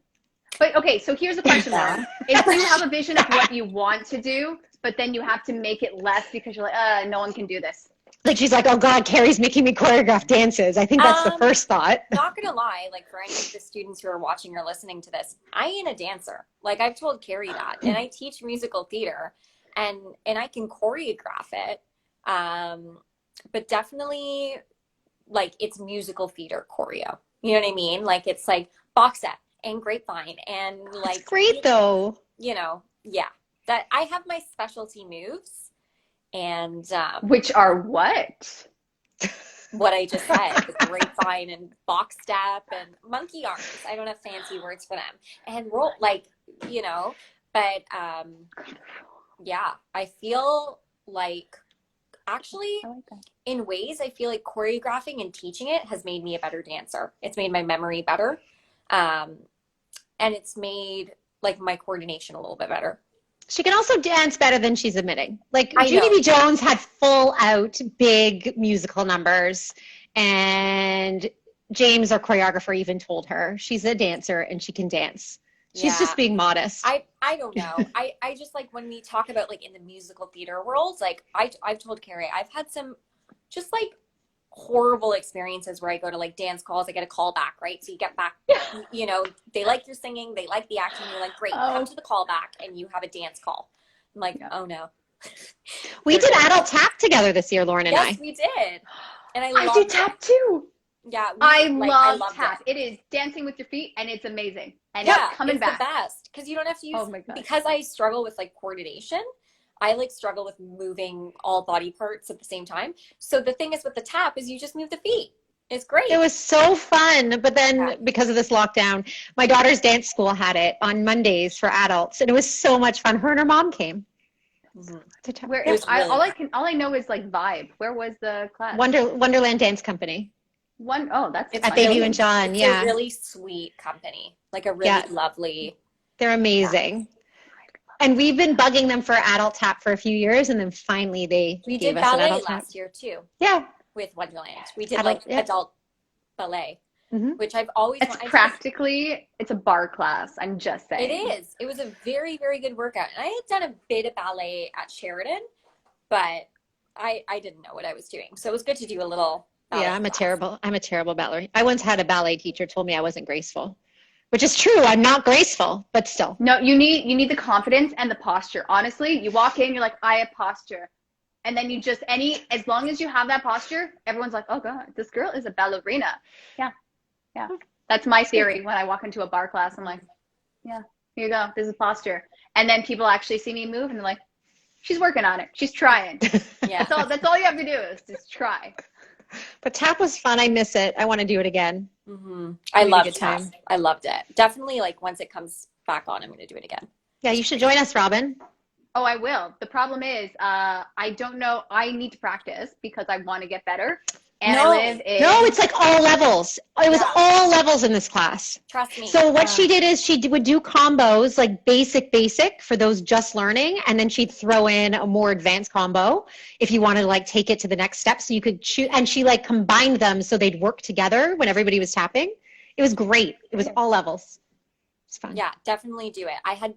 Speaker 1: But okay, so here's the question, Lauren. If you have a vision of what you want to do, but then you have to make it less because you're like, no one can do this.
Speaker 2: Like she's like, oh God, Carrie's making me choreograph dances. I think that's the first thought.
Speaker 3: Not gonna lie, like for any of the students who are watching or listening to this, I ain't a dancer. Like I've told Carrie that, and I teach musical theater, and I can choreograph it, but definitely like it's musical theater choreo. You know what I mean? Like it's like box set and grapevine and like
Speaker 2: that's great though.
Speaker 3: You know, yeah. That I have my specialty moves, and
Speaker 1: which are what?
Speaker 3: What I just said, the grapevine and box step and monkey arms. I don't have fancy words for them. And roll, like, you know, but yeah, I feel like actually in ways I feel like choreographing and teaching it has made me a better dancer. It's made my memory better. And it's made like my coordination a little bit better.
Speaker 2: She can also dance better than she's admitting. Like Junie B. Jones had full out big musical numbers, and James, our choreographer, even told her she's a dancer and she can dance. She's just being modest.
Speaker 3: I don't know. I just like when we talk about like in the musical theater world, like I've told Carrie, I've had some just like horrible experiences where I go to like dance calls, I get a call back, right? So you get back, you know, they like your singing, they like the acting, you're like, great, come to the call back and you have a dance call. I'm like, oh no.
Speaker 2: We did adult tap together this year, Lauren and I.
Speaker 3: Yes, we did. And
Speaker 1: I do tap too.
Speaker 3: Yeah,
Speaker 1: I love tap. It is dancing with your feet and it's amazing. And it's coming back.
Speaker 3: The best because you don't have to use, because I struggle with like coordination. I like struggle with moving all body parts at the same time. So the thing is with the tap is you just move the feet. It's great.
Speaker 2: It was so fun. But then because of this lockdown, my daughter's dance school had it on Mondays for adults. And it was so much fun. Her and her mom came.
Speaker 1: Mm-hmm. Where is, all I know is like Vibe. Where was the class?
Speaker 2: Wonderland Dance Company.
Speaker 1: That's
Speaker 2: at Bayview and John.
Speaker 3: It's a really sweet company. Like a really lovely.
Speaker 2: They're amazing. And we've been bugging them for adult tap for a few years, and then finally we
Speaker 3: did ballet last year too.
Speaker 2: Yeah,
Speaker 3: with Wonderland, we did adult ballet, which I've always.
Speaker 1: It's a bar class. I'm just saying.
Speaker 3: It is. It was a very, very good workout, and I had done a bit of ballet at Sheridan, but I didn't know what I was doing, so it was good to do a little.
Speaker 2: Yeah, I'm a terrible ballerina. I once had a ballet teacher told me I wasn't graceful. Which is true. I'm not graceful, but still.
Speaker 1: No, you need the confidence and the posture. Honestly, you walk in, you're like, I have posture. And then you just, as long as you have that posture, everyone's like, oh God, this girl is a ballerina. Yeah. Yeah. That's my theory when I walk into a bar class. I'm like, yeah, here you go. This is posture. And then people actually see me move and they're like, she's working on it. She's trying. Yeah. That's all you have to do is just try.
Speaker 2: But tap was fun. I miss it. I want to do it again.
Speaker 3: Mm-hmm. I loved tap. I loved it. Definitely, like once it comes back on, I'm going to do it again.
Speaker 2: Yeah, you should join us, Robyn.
Speaker 1: Oh, I will. The problem is, I don't know. I need to practice because I want to get better. And
Speaker 2: no, it's like all levels. It was all levels in this class.
Speaker 3: Trust me.
Speaker 2: So what she did is she would do combos like basic for those just learning, and then she'd throw in a more advanced combo if you wanted to like take it to the next step. So you could shoot, and she like combined them so they'd work together when everybody was tapping. It was great. It was all levels. It's fun.
Speaker 3: Yeah, definitely do it. I had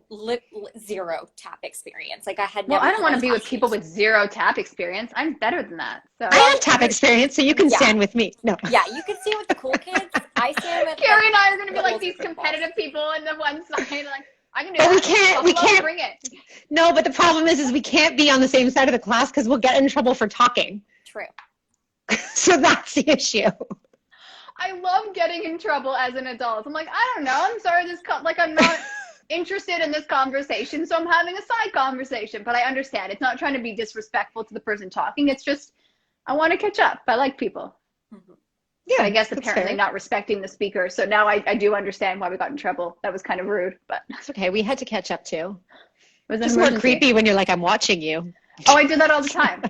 Speaker 3: zero tap experience. Like I had.
Speaker 1: Well, I don't want to be with people with zero tap experience. I'm better than that. So
Speaker 2: I have tap experience, so you can stand with me. No.
Speaker 3: Yeah, you can stand with the cool kids. I stand with.
Speaker 1: Carrie and I are going to be like these competitive people on the one side. Like I can do.
Speaker 2: But
Speaker 1: that.
Speaker 2: we can't
Speaker 1: bring it.
Speaker 2: No, but the problem is we can't be on the same side of the class because we'll get in trouble for talking.
Speaker 3: True.
Speaker 2: So that's the issue.
Speaker 1: I love getting in trouble as an adult. I'm like, I don't know. I'm sorry. I'm not.
Speaker 4: interested in this conversation, so I'm having a side conversation. But I understand. It's not trying to be disrespectful to the person talking. It's just, I want to catch up. I like people.
Speaker 3: Mm-hmm.
Speaker 4: Yeah, but I guess apparently not respecting the speaker. So now I do understand why we got in trouble. That was kind of rude, but
Speaker 2: it's okay. We had to catch up too.
Speaker 4: It was
Speaker 2: just more creepy when you're like, I'm watching you.
Speaker 4: Oh, I did that all the time.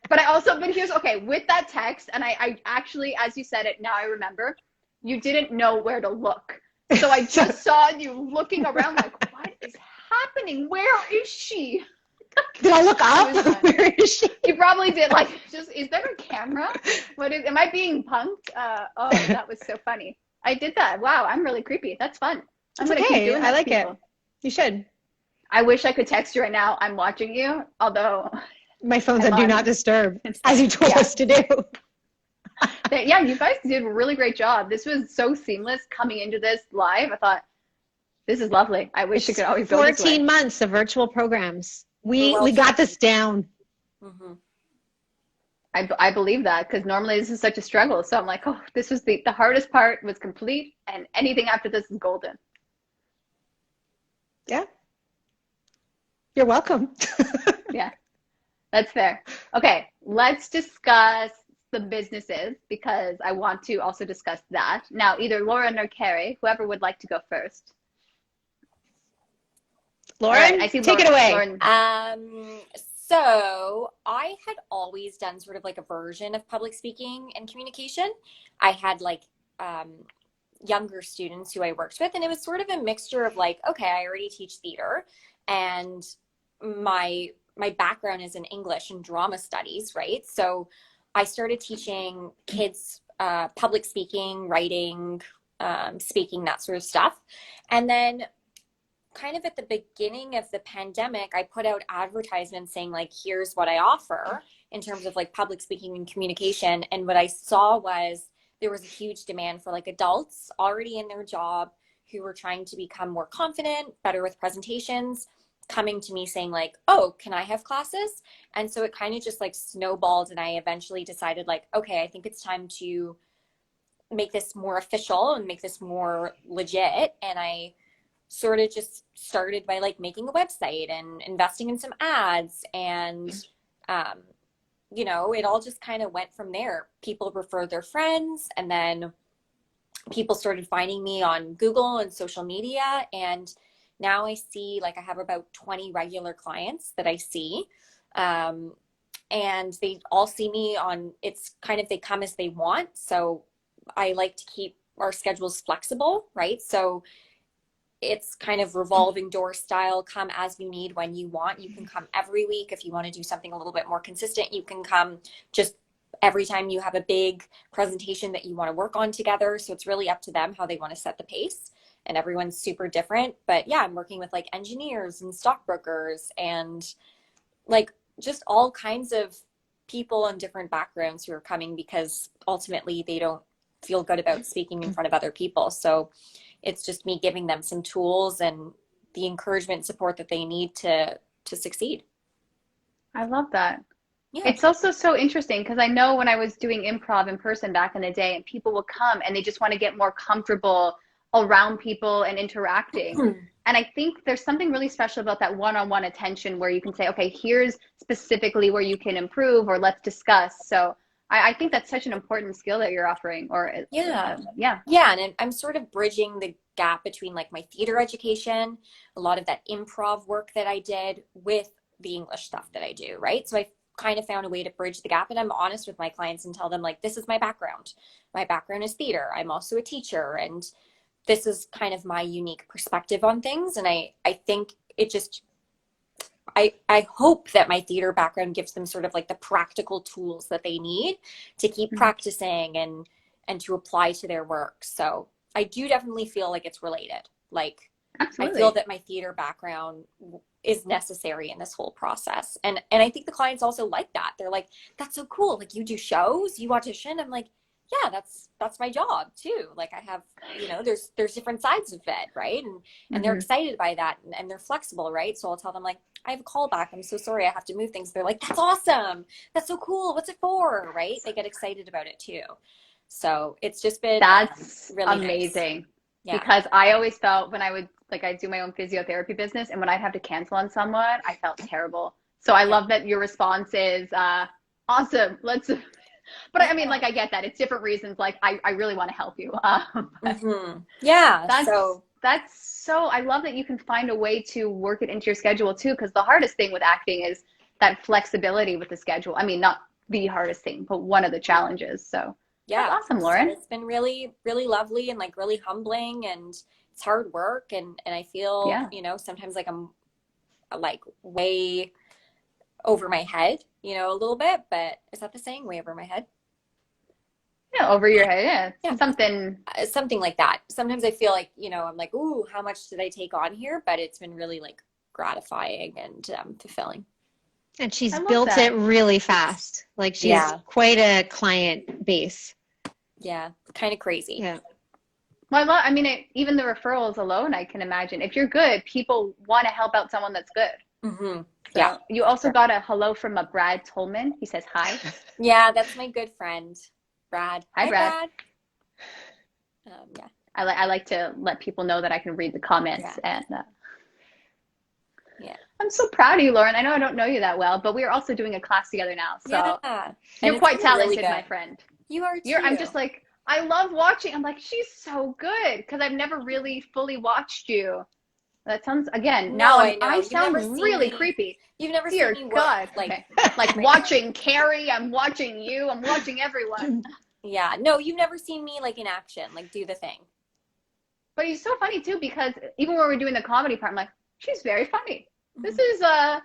Speaker 4: But here's, okay, with that text, and I actually, as you said it, now I remember, you didn't know where to look. So I just saw you looking around like, what is happening? Where is she?
Speaker 2: Did I look up? Where is she?
Speaker 4: You probably did. Like, just, is there a camera? Am I being punked? Oh, that was so funny. I did that. Wow, I'm really creepy. That's fun. I'm going to keep doing that.
Speaker 2: I like it. You should.
Speaker 4: I wish I could text you right now. I'm watching you, although
Speaker 2: my phone's on do not disturb, as you told us to do.
Speaker 4: Yeah, you guys did a really great job. This was so seamless coming into this live. I thought, this is lovely. I wish it could always go this way.
Speaker 2: 14 months of virtual programs. We got this down.
Speaker 3: Mm-hmm.
Speaker 4: I believe that, because normally this is such a struggle. So I'm like, oh, this was the hardest part was complete, and anything after this is golden.
Speaker 2: Yeah. You're welcome.
Speaker 4: Yeah, that's fair. Okay, let's discuss the businesses, because I want to also discuss that. Now, either Lauren or Carrie, whoever would like to go first.
Speaker 2: Lauren,
Speaker 4: right, I see
Speaker 2: take it away.
Speaker 4: Lauren.
Speaker 3: So I had always done sort of like a version of public speaking and communication. I had like younger students who I worked with, and it was sort of a mixture of like, okay, I already teach theater, and my background is in English and drama studies, right? So I started teaching kids public speaking, writing, speaking, that sort of stuff. And then kind of at the beginning of the pandemic, I put out advertisements saying like, here's what I offer in terms of like public speaking and communication. And what I saw was there was a huge demand for like adults already in their job who were trying to become more confident, better with presentations, coming to me saying like, oh, can I have classes? And so it kind of just like snowballed, and I eventually decided like, okay, I think it's time to make this more official and make this more legit. And I sort of just started by like making a website and investing in some ads, and you know, it all just kind of went from there. People referred their friends, and then people started finding me on Google and social media, and now I see like I have about 20 regular clients that I see, and they all see me on, it's kind of, they come as they want. So I like to keep our schedules flexible, right? So it's kind of revolving door style, come as you need when you want. You can come every week. If you want to do something a little bit more consistent, you can come just every time you have a big presentation that you want to work on together. So it's really up to them how they want to set the pace, and everyone's super different. But yeah, I'm working with like engineers and stockbrokers and like just all kinds of people in different backgrounds who are coming because ultimately they don't feel good about speaking in front of other people. So it's just me giving them some tools and the encouragement and support that they need to succeed.
Speaker 4: I love that.
Speaker 3: Yeah.
Speaker 4: It's also so interesting, because I know when I was doing improv in person back in the day, and people will come and they just want to get more comfortable around people and interacting. And I think there's something really special about that one-on-one attention where you can say, okay, here's specifically where you can improve, or let's discuss. So I think that's such an important skill that you're offering. Or
Speaker 3: yeah. And I'm sort of bridging the gap between like my theater education, a lot of that improv work that I did, with the English stuff that I do, right? So I kind of found a way to bridge the gap, and I'm honest with my clients and tell them like, this is my background. My background is theater. I'm also a teacher, and this is kind of my unique perspective on things. And I think it just, I hope that my theater background gives them sort of like the practical tools that they need to keep practicing and to apply to their work. So I do definitely feel like it's related. Like, absolutely. I feel that my theater background is necessary in this whole process. And I think the clients also like that. They're like, that's so cool. Like, you do shows, you audition. I'm like, yeah, that's my job too. Like, I have, you know, there's different sides of it, right? And they're excited by that, and they're flexible, right? So I'll tell them like, I have a callback. I'm so sorry, I have to move things. They're like, that's awesome. That's so cool. What's it for? Right? They get excited about it too. So it's just been
Speaker 4: that's
Speaker 3: really
Speaker 4: amazing.
Speaker 3: Nice. Yeah.
Speaker 4: Because I always felt when I would like I do my own physiotherapy business, and when I'd have to cancel on someone, I felt terrible. So I love that your response is awesome. Let's. But I mean, like, I get that it's different reasons. Like, I really want to help you.
Speaker 3: Yeah.
Speaker 4: That's so. I love that you can find a way to work it into your schedule too. Because the hardest thing with acting is that flexibility with the schedule. I mean, not the hardest thing, but one of the challenges. So
Speaker 3: yeah,
Speaker 4: that's awesome, Lauren.
Speaker 3: So it's been really, really lovely and like really humbling, and it's hard work. And I feel, you know, sometimes like I'm like way over my head, you know, a little bit, but is that the saying, way over my head?
Speaker 4: Yeah, over your head. Yeah. Something
Speaker 3: like that. Sometimes I feel like, you know, I'm like, ooh, how much did I take on here? But it's been really like gratifying and fulfilling.
Speaker 2: And she's built it really fast. Like she's quite a client base.
Speaker 3: Yeah, kind of crazy.
Speaker 2: Yeah.
Speaker 4: Well, I mean, even the referrals alone, I can imagine. If you're good, people want to help out someone that's good.
Speaker 3: Mm-hmm.
Speaker 4: So yeah. You also got a hello from a Brad Tolman. He says hi.
Speaker 3: Yeah, that's my good friend, Brad.
Speaker 4: Hi, Brad.
Speaker 3: Yeah.
Speaker 4: I like to let people know that I can read the comments. And I'm so proud of you, Lauren. I know I don't know you that well, but we are also doing a class together now. So you're quite talented, my friend.
Speaker 3: You are too.
Speaker 4: I'm just like, I love watching. I'm like, she's so good, because I've never really fully watched you. That sounds, again, now I sound really creepy.
Speaker 3: You've never
Speaker 4: Dear
Speaker 3: seen me
Speaker 4: God.
Speaker 3: work. Like,
Speaker 4: like watching Carrie, I'm watching you, I'm watching everyone.
Speaker 3: Yeah, no, you've never seen me like in action, like do the thing.
Speaker 4: But he's so funny too, because even when we're doing the comedy part, I'm like, she's very funny. This is, I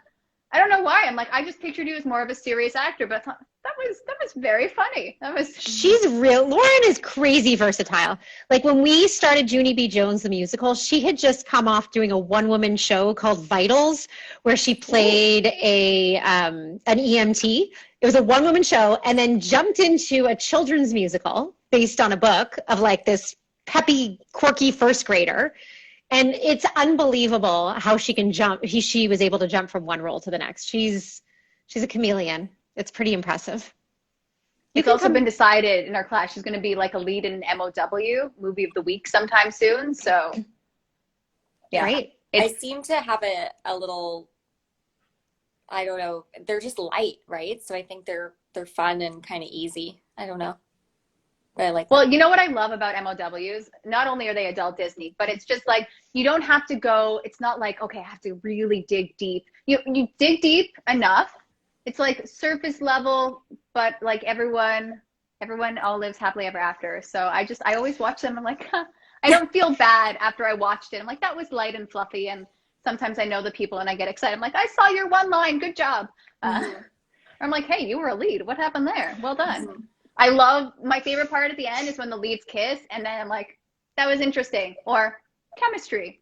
Speaker 4: don't know why. I'm like, I just pictured you as more of a serious actor, but that was very funny.
Speaker 2: She's real. Lauren is crazy versatile. Like when we started Junie B. Jones, the musical, she had just come off doing a one-woman show called Vitals, where she played an EMT. It was a one-woman show, and then jumped into a children's musical based on a book of like this peppy, quirky first grader. And it's unbelievable how she can jump. She was able to jump from one role to the next. She's a chameleon. It's pretty impressive.
Speaker 4: It's also been decided in our class she's going to be like a lead in an MOW, movie of the week, sometime soon. So, yeah.
Speaker 2: Right.
Speaker 3: I seem to have a little, I don't know, they're just light, right? So I think they're fun and kind of easy. I don't know. But I like that.
Speaker 4: Well, you know what I love about MOWs? Not only are they adult Disney, but it's just like, you don't have to go, it's not like, okay, I have to really dig deep. You dig deep enough. It's like surface level, but like everyone all lives happily ever after. So I always watch them. I'm like, I don't feel bad after I watched it. I'm like, that was light and fluffy. And sometimes I know the people and I get excited. I'm like, I saw your one line. Good job. I'm like, hey, you were a lead. What happened there? Well done. I love, my favorite part at the end is when the leads kiss, and then I'm like, that was interesting. Or chemistry.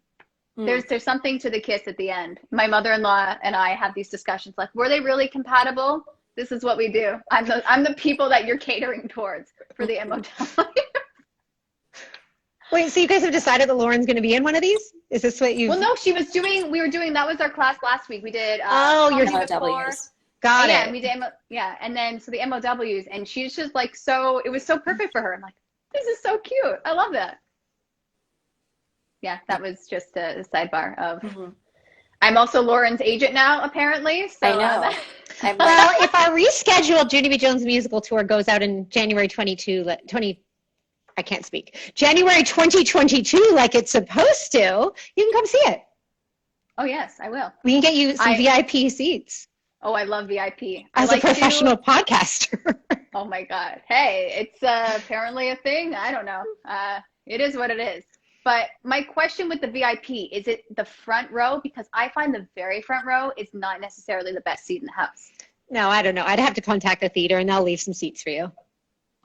Speaker 4: There's something to the kiss at the end. My mother-in-law and I have these discussions like, were they really compatible? This is what we do. I'm the people that you're catering towards for the MOW.
Speaker 2: Wait, so you guys have decided that Lauren's going to be in one of these? Is this what you?
Speaker 4: Well, no, we were doing, that was our class last week. We did.
Speaker 2: Your
Speaker 3: MOWs.
Speaker 2: Got it.
Speaker 4: Yeah, we did. And then so the MOWs, and she's just like, so it was so perfect for her. I'm like, this is so cute. I love that. Yeah, that was just a sidebar of. I'm also Lauren's agent now, apparently. So,
Speaker 3: I know.
Speaker 2: Well, if our rescheduled Junie B. Jones musical tour goes out in January 2022, like it's supposed to, you can come see it.
Speaker 4: Oh yes, I will.
Speaker 2: We can get you some VIP seats.
Speaker 4: Oh, I love VIP.
Speaker 2: As a professional podcaster.
Speaker 4: Oh my God. Hey, it's apparently a thing. I don't know. It is what it is. But my question with the VIP, is it the front row? Because I find the very front row is not necessarily the best seat in the house.
Speaker 2: No, I don't know. I'd have to contact the theater and they'll leave some seats for you.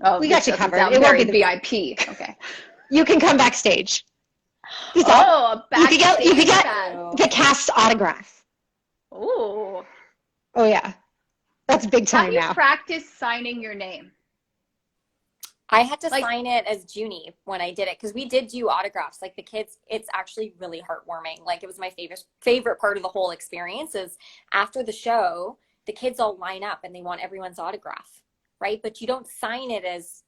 Speaker 4: Oh,
Speaker 2: we got you covered.
Speaker 4: It won't be the VIP. Okay.
Speaker 2: You can come backstage.
Speaker 4: A backstage.
Speaker 2: You can get the cast autograph.
Speaker 4: Ooh.
Speaker 2: Oh yeah. That's big time now.
Speaker 4: Have you practiced signing your name?
Speaker 3: I had to sign it as Junie when I did it, because we did do autographs. Like the kids, it's actually really heartwarming. Like it was my favorite part of the whole experience is after the show, the kids all line up and they want everyone's autograph, right? But you don't sign it as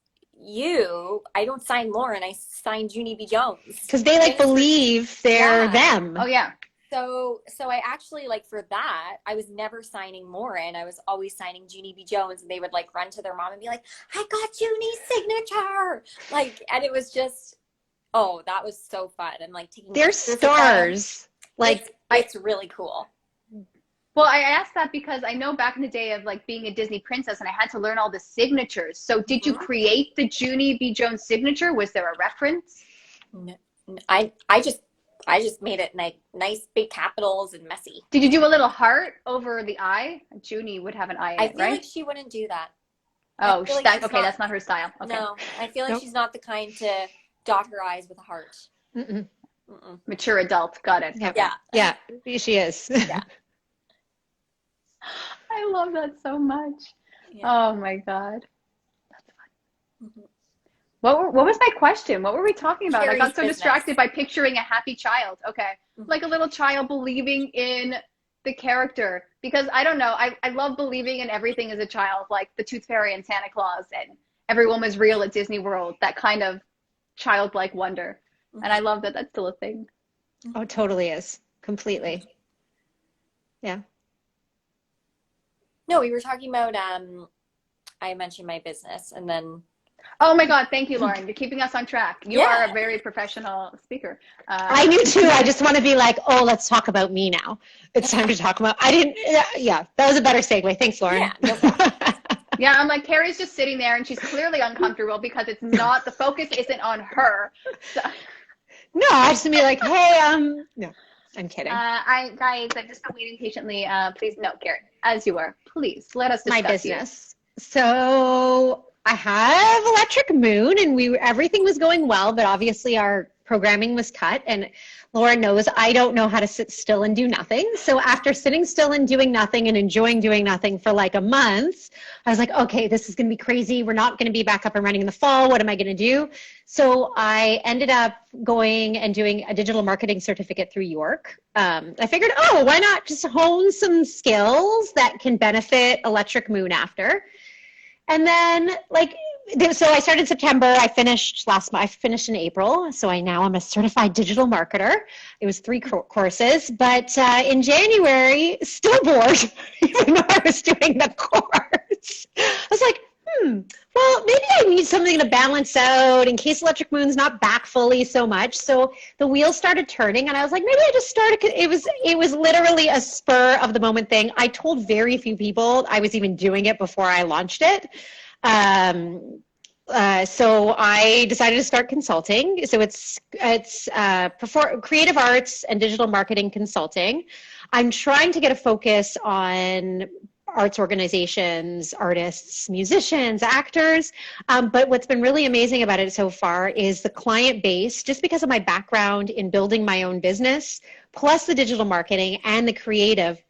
Speaker 3: I don't sign Lauren, I sign Junie B. Jones.
Speaker 2: Because they like believe they're them.
Speaker 4: Oh yeah.
Speaker 3: So I actually, like, for that, I was never signing Lauren. I was always signing Junie B. Jones, and they would like run to their mom and be like, I got Junie's signature. Like, and it was just, oh, that was so fun. And like taking
Speaker 2: They're stars. Like,
Speaker 3: it's really cool.
Speaker 4: Well, I asked that because I know back in the day of like being a Disney princess and I had to learn all the signatures. So did you create the Junie B. Jones signature? Was there a reference?
Speaker 3: No, I just made it nice big capitals and messy.
Speaker 4: Did you do a little heart over the I? Junie would have an I in it,
Speaker 3: feel
Speaker 4: right?
Speaker 3: like she wouldn't do that.
Speaker 4: Oh, that's not her style. Okay.
Speaker 3: No, I feel like she's not the kind to dot her I's with a heart.
Speaker 2: Mm-mm.
Speaker 4: Mature adult. Got it.
Speaker 2: Yeah, she is.
Speaker 3: Yeah.
Speaker 4: I love that so much.
Speaker 3: Yeah.
Speaker 4: Oh my God. That's fun.
Speaker 3: Mm-hmm.
Speaker 4: What was my question? What were we talking about?
Speaker 3: Carrie's
Speaker 4: I got so
Speaker 3: business.
Speaker 4: distracted by picturing a happy child. Okay.
Speaker 3: Mm-hmm.
Speaker 4: Like a little child believing in the character. Because I don't know, I love believing in everything as a child, like the Tooth Fairy and Santa Claus and everyone was real at Disney World, that kind of childlike wonder.
Speaker 3: Mm-hmm.
Speaker 4: And I love that that's still a thing.
Speaker 2: Oh, it totally is. Completely. Yeah.
Speaker 3: No, we were talking about, I mentioned my business and then.
Speaker 4: Oh my God, thank you, Lauren. You're keeping us on track. You are a very professional speaker.
Speaker 2: I knew too. I just want to be like, oh, let's talk about me now. It's time to talk about, that was a better segue. Thanks, Lauren.
Speaker 3: Yeah, no problem.
Speaker 4: Yeah, I'm like, Carrie's just sitting there and she's clearly uncomfortable because it's not, the focus isn't on her. So.
Speaker 2: No, I just be like, hey, no, I'm kidding.
Speaker 4: Guys, I've just been waiting patiently. Please, no, Carrie, as you were, please let us discuss
Speaker 2: my business. So I have Electric Moon and everything was going well, but obviously our programming was cut and Lauren knows I don't know how to sit still and do nothing. So after sitting still and doing nothing and enjoying doing nothing for like a month, I was like, okay, this is going to be crazy. We're not going to be back up and running in the fall. What am I going to do? So I ended up going and doing a digital marketing certificate through York. I figured, why not just hone some skills that can benefit Electric Moon after? And then so I started September. I finished in April. So now I'm a certified digital marketer. It was 3 courses, but in January, still bored, even though I was doing the course. I was like, well, maybe I need something to balance out in case Electric Moon's not back fully so much. So the wheels started turning and I was like, maybe I just started. It was literally a spur of the moment thing. I told very few people I was even doing it before I launched it. So I decided to start consulting. So it's creative arts and digital marketing consulting. I'm trying to get a focus on arts organizations, artists, musicians, actors. But what's been really amazing about it so far is the client base, just because of my background in building my own business, plus the digital marketing and the creative.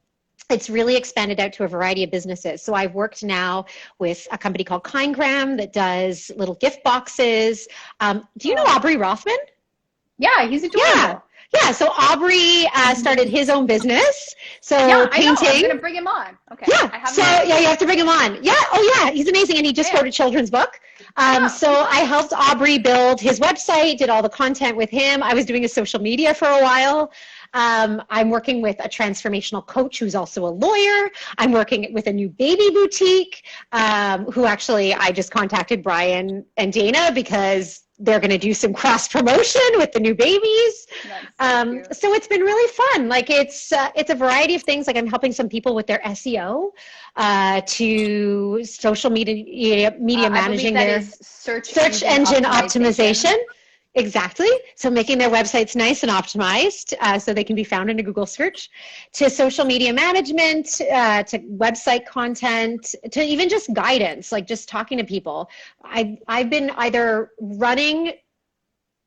Speaker 2: It's really expanded out to a variety of businesses. So I've worked now with a company called Kindgram that does little gift boxes. Do you know Aubrey Rothman?
Speaker 4: Yeah, he's adorable.
Speaker 2: Yeah, so Aubrey started his own business. So painting.
Speaker 4: I know. I'm going to bring him on. Okay.
Speaker 2: Yeah, you have to bring him on. Yeah, he's amazing. And he just wrote a children's book. So I helped Aubrey build his website, did all the content with him. I was doing his social media for a while. I'm working with a transformational coach who's also a lawyer. I'm working with a new baby boutique, who actually I just contacted Brian and Dana because they're going to do some cross promotion with the new babies. So it's been really fun. Like it's a variety of things. Like I'm helping some people with their SEO, to social media managing their search engine optimization. Exactly. So making their websites nice and optimized so they can be found in a Google search, to social media management, to website content, to even just guidance, like just talking to people. I've been either running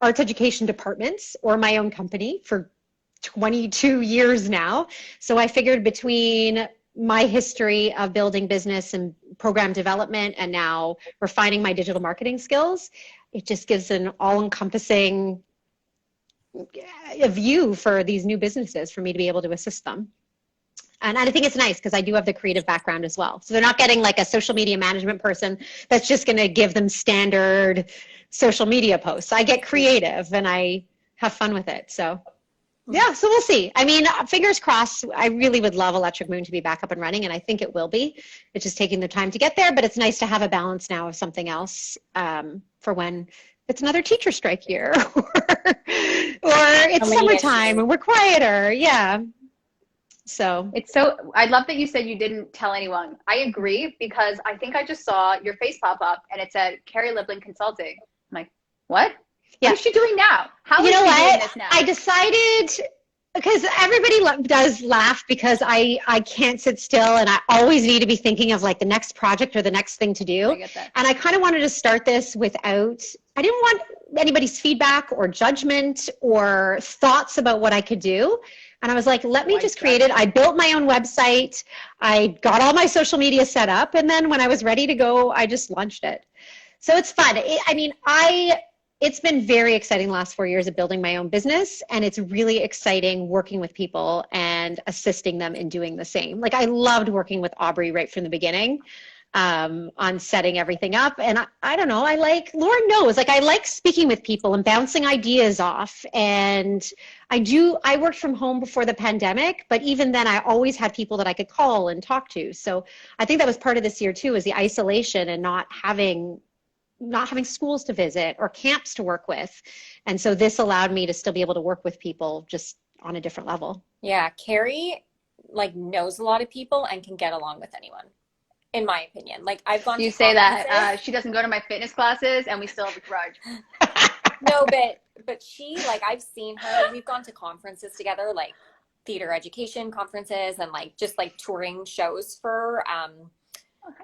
Speaker 2: arts education departments or my own company for 22 years now. So I figured between my history of building business and program development and now refining my digital marketing skills, it just gives an all-encompassing view for these new businesses for me to be able to assist them. And I think it's nice because I do have the creative background as well. So they're not getting like a social media management person that's just going to give them standard social media posts. I get creative and I have fun with it. So yeah, so we'll see. I mean, fingers crossed. I really would love Electric Moon to be back up and running, and I think it will be. It's just taking the time to get there, but it's nice to have a balance now of something else for when it's another teacher strike year or it's summertime and we're quieter. Yeah. So
Speaker 4: I love that you said you didn't tell anyone. I agree, because I think I just saw your face pop up and it said Carrie Libling Consulting. I'm like, what?
Speaker 2: Yeah.
Speaker 4: What is she doing now? How is she doing this now?
Speaker 2: I decided, because everybody does laugh because I can't sit still and I always need to be thinking of like the next project or the next thing to do.
Speaker 4: I get that.
Speaker 2: And I kind of wanted to start this without, I didn't want anybody's feedback or judgment or thoughts about what I could do. And I was like, let me just create it. I built my own website. I got all my social media set up. And then when I was ready to go, I just launched it. So it's fun. It's been very exciting the last 4 years of building my own business. And it's really exciting working with people and assisting them in doing the same. Like I loved working with Aubrey right from the beginning on setting everything up. And I don't know, Lauren knows, like I like speaking with people and bouncing ideas off. And I worked from home before the pandemic, but even then I always had people that I could call and talk to. So I think that was part of this year too, is the isolation and not having schools to visit or camps to work with. And so this allowed me to still be able to work with people just on a different level.
Speaker 3: Yeah, Carrie like knows a lot of people and can get along with anyone, in my opinion. Like I've gone
Speaker 4: You
Speaker 3: to
Speaker 4: say that she doesn't go to my fitness classes and we still have a grudge.
Speaker 3: No, but she, like, I've seen her, we've gone to conferences together, like theater education conferences and like just like touring shows for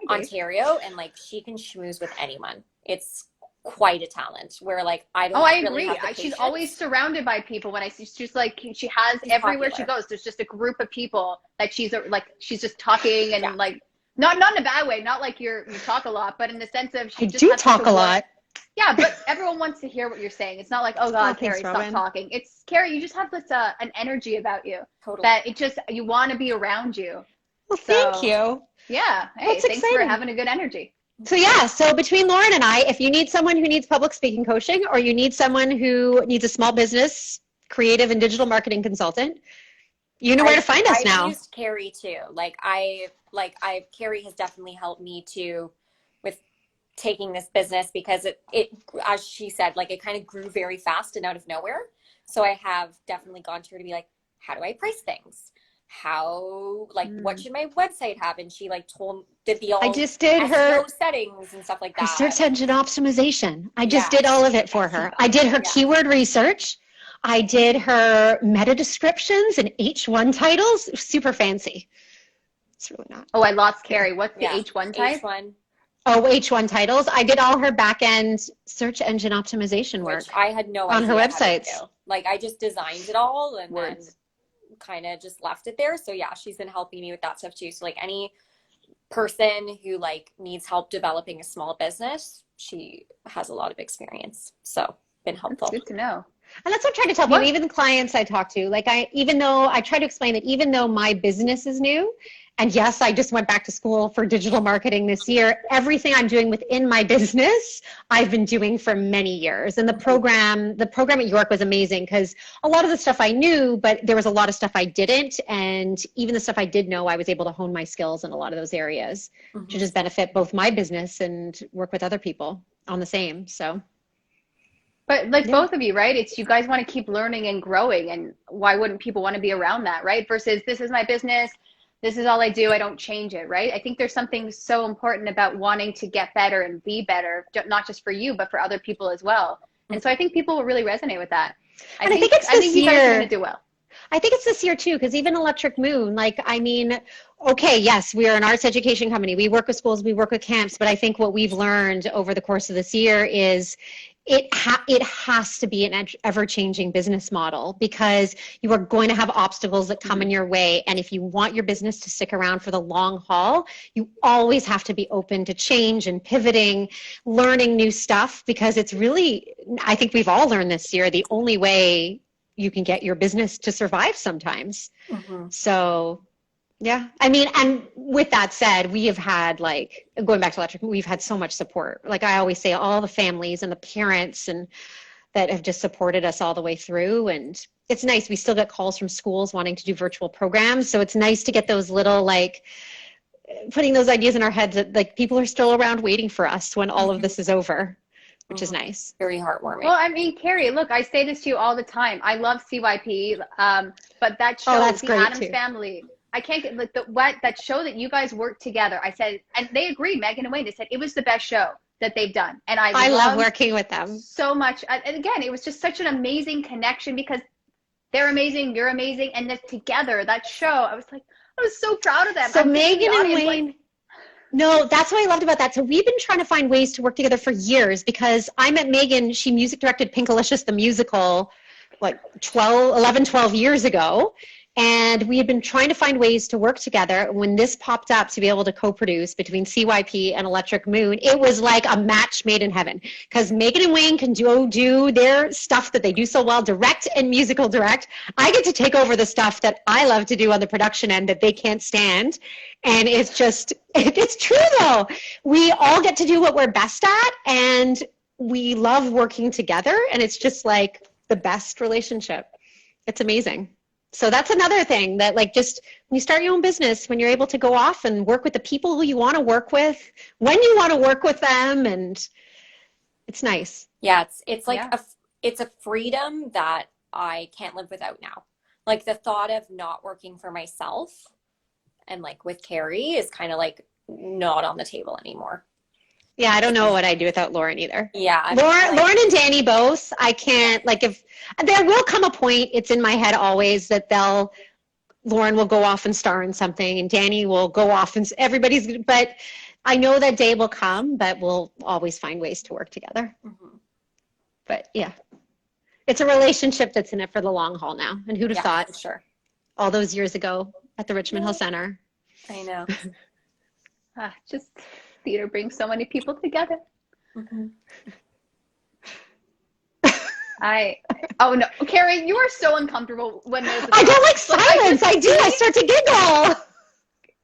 Speaker 3: Ontario, and like she can schmooze with anyone. It's quite a talent where like I don't really have the patience.
Speaker 4: She's always surrounded by people. When I see, she's like, she has everywhere she goes, there's just a group of people that she's just talking and like not in a bad way, not like you talk a lot, but in the sense of
Speaker 2: I do talk a lot.
Speaker 4: Yeah, but everyone wants to hear what you're saying. It's not like, oh God, Carrie, stop talking. It's Carrie, you just have this an energy about you that you want to be around you.
Speaker 2: Well, thank you.
Speaker 4: Yeah. Hey,
Speaker 2: That's
Speaker 4: thanks
Speaker 2: exciting.
Speaker 4: for having a good energy.
Speaker 2: So between Lauren and I, if you need someone who needs public speaking coaching, or you need someone who needs a small business, creative and digital marketing consultant, you know where to find us now.
Speaker 3: I've used Carrie too. Carrie has definitely helped me too with taking this business, because it as she said, like it kind of grew very fast and out of nowhere. So I have definitely gone to her to be like, how do I price things? What should my website have? And she like did the
Speaker 2: I just did her
Speaker 3: settings and stuff like that.
Speaker 2: Her search engine optimization. I just did all of it for her. I did her keyword research. I did her meta descriptions and H1 titles. Super fancy. It's really not.
Speaker 4: Oh, I lost Carrie. What's the H1 type?
Speaker 3: H1.
Speaker 2: Oh, H1 titles. I did all her back end search engine optimization work.
Speaker 3: Which I had no
Speaker 2: on
Speaker 3: idea
Speaker 2: her websites.
Speaker 3: Like I just designed it all and then kind of just left it there. So yeah, she's been helping me with that stuff too. So like any person who like needs help developing a small business, she has a lot of experience. So been helpful.
Speaker 4: That's good to know.
Speaker 2: And that's what I'm trying to tell people, even the clients I talk to, like even though I try to explain that even though my business is new, and yes, I just went back to school for digital marketing this year, everything I'm doing within my business, I've been doing for many years. And the program at York was amazing because a lot of the stuff I knew, but there was a lot of stuff I didn't. And even the stuff I did know, I was able to hone my skills in a lot of those areas to just benefit both my business and work with other people on the same. So.
Speaker 4: But like both of you, right? It's you guys want to keep learning and growing, and why wouldn't people want to be around that, right? Versus this is my business, this is all I do, I don't change it, right? I think there's something so important about wanting to get better and be better, not just for you, but for other people as well. And so I think people will really resonate with that. I think you guys are going to do well.
Speaker 2: I think it's this year too, because even Electric Moon, okay, yes, we are an arts education company. We work with schools, we work with camps, but I think what we've learned over the course of this year is it has to be an ever-changing business model, because you are going to have obstacles that come in your way. And if you want your business to stick around for the long haul, you always have to be open to change and pivoting, learning new stuff, because it's really, I think we've all learned this year, the only way you can get your business to survive sometimes. So Yeah. I mean, and with that said, we have had like, going back to electric, we've had so much support. Like I always say, all the families and the parents and that have just supported us all the way through. And it's nice. We still get calls from schools wanting to do virtual programs. So it's nice to get those little, like, putting those ideas in our heads that like people are still around waiting for us when all of this is over, which is nice.
Speaker 3: Very heartwarming.
Speaker 4: Well, I mean, Carrie, look, I say this to you all the time. I love CYP, but that show,
Speaker 2: that's
Speaker 4: The
Speaker 2: great
Speaker 4: Addams
Speaker 2: too.
Speaker 4: Family, I can't get like that show that you guys worked together. I said, and they agree, Megan and Wayne. They said it was the best show that they've done, and I
Speaker 2: love working with them
Speaker 4: so much. And again, it was just such an amazing connection because they're amazing, you're amazing, and that together, that show, I was so proud of them.
Speaker 2: So Megan and Wayne. No, that's what I loved about that. So we've been trying to find ways to work together for years because I met Megan, she music directed Pinkalicious the musical, like 12 years ago. And we had been trying to find ways to work together. When this popped up to be able to co-produce between CYP and Electric Moon, it was like a match made in heaven. Because Megan and Wayne can do their stuff that they do so well, direct and musical direct. I get to take over the stuff that I love to do on the production end that they can't stand. And it's just, it's true though. We all get to do what we're best at, and we love working together. And it's just like the best relationship. It's amazing. So that's another thing that like just when you start your own business, when you're able to go off and work with the people who you want to work with, when you want to work with them, and it's nice.
Speaker 3: Yeah, it's like it's a freedom that I can't live without now. Like the thought of not working for myself and like with Carrie is kind of like not on the table anymore.
Speaker 2: Yeah, I don't know what I'd do without Lauren either.
Speaker 3: Yeah.
Speaker 2: Lauren and Danny both, I can't, like if, there will come a point, it's in my head always that Lauren will go off and star in something and Danny will go off and but I know that day will come, but we'll always find ways to work together. Mm-hmm. But yeah, it's a relationship that's in it for the long haul now. And who'd have thought
Speaker 3: sure.
Speaker 2: all those years ago at the Richmond Hill Center.
Speaker 3: I know.
Speaker 4: Just theater brings so many people together.
Speaker 3: Mm-hmm.
Speaker 4: Oh no, Carrie, you are so uncomfortable when there's
Speaker 2: I don't like silence. I start to giggle.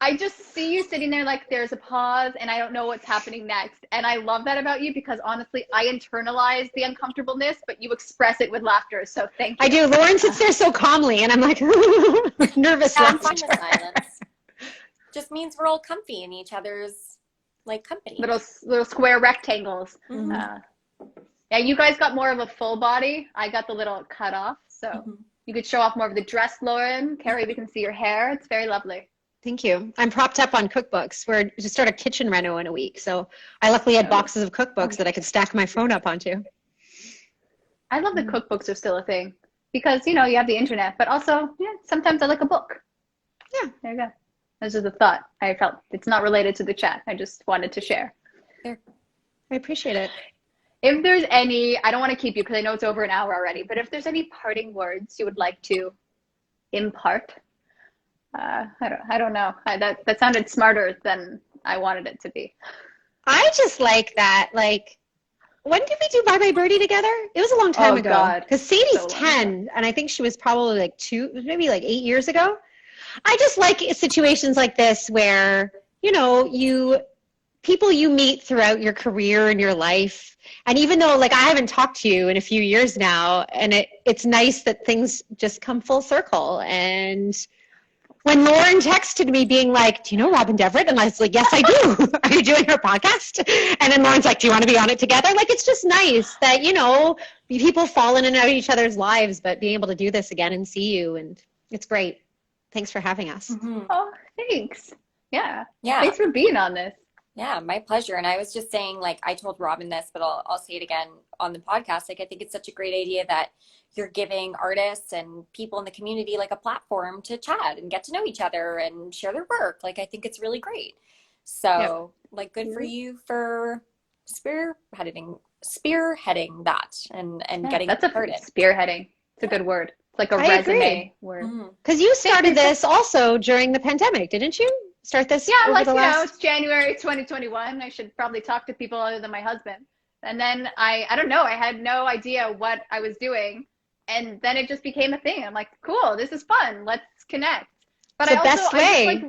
Speaker 4: I just see you sitting there like there's a pause and I don't know what's happening next. And I love that about you because honestly, I internalize the uncomfortableness, but you express it with laughter. So thank you.
Speaker 2: I do. Lauren sits there so calmly and I'm like nervous.
Speaker 3: I'm fine with silence. Just means we're all comfy in each other's like company.
Speaker 4: Little square rectangles.
Speaker 3: Mm-hmm.
Speaker 4: Yeah, you guys got more of a full body. I got the little cut off. So you could show off more of the dress, Lauren. Carrie, we can see your hair. It's very lovely.
Speaker 2: Thank you. I'm propped up on cookbooks. We're just start a kitchen reno in a week. So I luckily had boxes of cookbooks that I could stack my phone up onto.
Speaker 4: I love that cookbooks are still a thing because, you know, you have the internet, but also, yeah, sometimes I like a book.
Speaker 2: Yeah.
Speaker 4: There you go. This is a thought I felt. It's not related to the chat. I just wanted to share.
Speaker 2: I appreciate it.
Speaker 4: If there's any, I don't want to keep you because I know it's over an hour already, but if there's any parting words you would like to impart, I don't know. That sounded smarter than I wanted it to be.
Speaker 2: I just like that. Like, when did we do Bye Bye Birdie together? It was a long time ago. Because Sadie's 10, and I think she was probably like 2, maybe like 8 years ago. I just like situations like this where, you know, people you meet throughout your career and your life. And even though like I haven't talked to you in a few years now, and it's nice that things just come full circle. And when Lauren texted me being like, do you know Robyn Deverett? And I was like, yes, I do. Are you doing her podcast? And then Lauren's like, do you want to be on it together? Like, it's just nice that, you know, people fall in and out of each other's lives, but being able to do this again and see you. And it's great. Thanks for having us.
Speaker 3: Mm-hmm.
Speaker 4: Oh, thanks. Yeah.
Speaker 3: Yeah.
Speaker 4: Thanks for being on this.
Speaker 3: Yeah, my pleasure. And I was just saying, like, I told Robyn this, but I'll say it again on the podcast. Like, I think it's such a great idea that you're giving artists and people in the community like a platform to chat and get to know each other and share their work. Like, I think it's really great. So, like, good for you for spearheading that and getting started.
Speaker 4: Spearheading. It's a good word. It's like a resume word.
Speaker 2: Because you started this also during the pandemic, didn't you? Start this?
Speaker 4: Yeah, like, you know, it's January 2021. I should probably talk to people other than my husband. And then I don't know, I had no idea what I was doing. And then it just became a thing. I'm like, cool, this is fun. Let's connect. But
Speaker 2: It's the best way.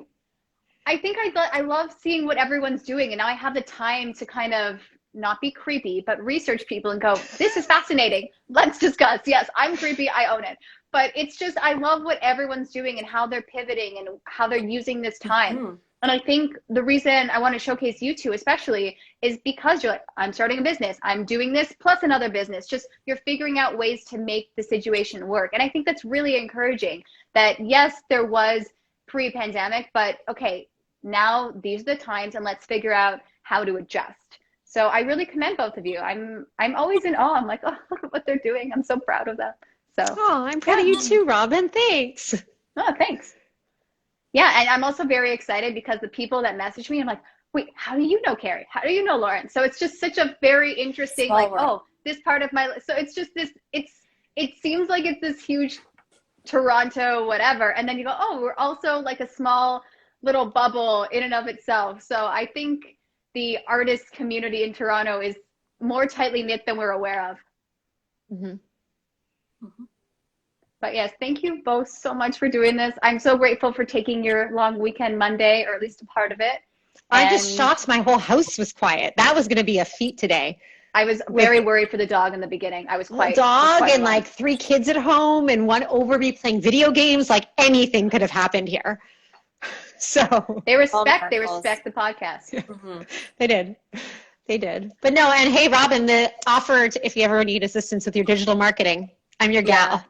Speaker 4: I think I love seeing what everyone's doing, and now I have the time to kind of not be creepy, but research people and go, this is fascinating. Let's discuss. Yes, I'm creepy. I own it. But it's just, I love what everyone's doing and how they're pivoting and how they're using this time. Mm-hmm. And I think the reason I want to showcase you two especially is because you're like, I'm starting a business. I'm doing this plus another business. Just you're figuring out ways to make the situation work. And I think that's really encouraging that, yes, there was pre-pandemic, but okay, now these are the times and let's figure out how to adjust. So I really commend both of you. I'm always in awe. I'm like, oh, look at what they're doing. I'm so proud of them. So
Speaker 2: oh, I'm proud of you too, Robyn. Thanks.
Speaker 4: Oh, thanks. Yeah, and I'm also very excited because the people that message me, I'm like, wait, how do you know Carrie? How do you know Lauren? So it's just such a very interesting, oh, this part of my, so it's just this, it seems like it's this huge Toronto, whatever. And then you go, oh, we're also like a small little bubble in and of itself. So I think the artist community in Toronto is more tightly knit than we're aware of. Mm-hmm. Mm-hmm. But yes, thank you both so much for doing this. I'm so grateful for taking your long weekend Monday, or at least a part of it.
Speaker 2: I'm just shocked my whole house was quiet. That was going to be a feat today.
Speaker 4: I was very worried for the dog in the beginning. I was quite
Speaker 2: dog and like 3 kids at home and one over me playing video games. Like anything could have happened here. So
Speaker 4: they respect the podcast.
Speaker 2: Mm-hmm. They did. But no, and hey, Robyn, the offer if you ever need assistance with your digital marketing, I'm your gal.
Speaker 4: Yeah.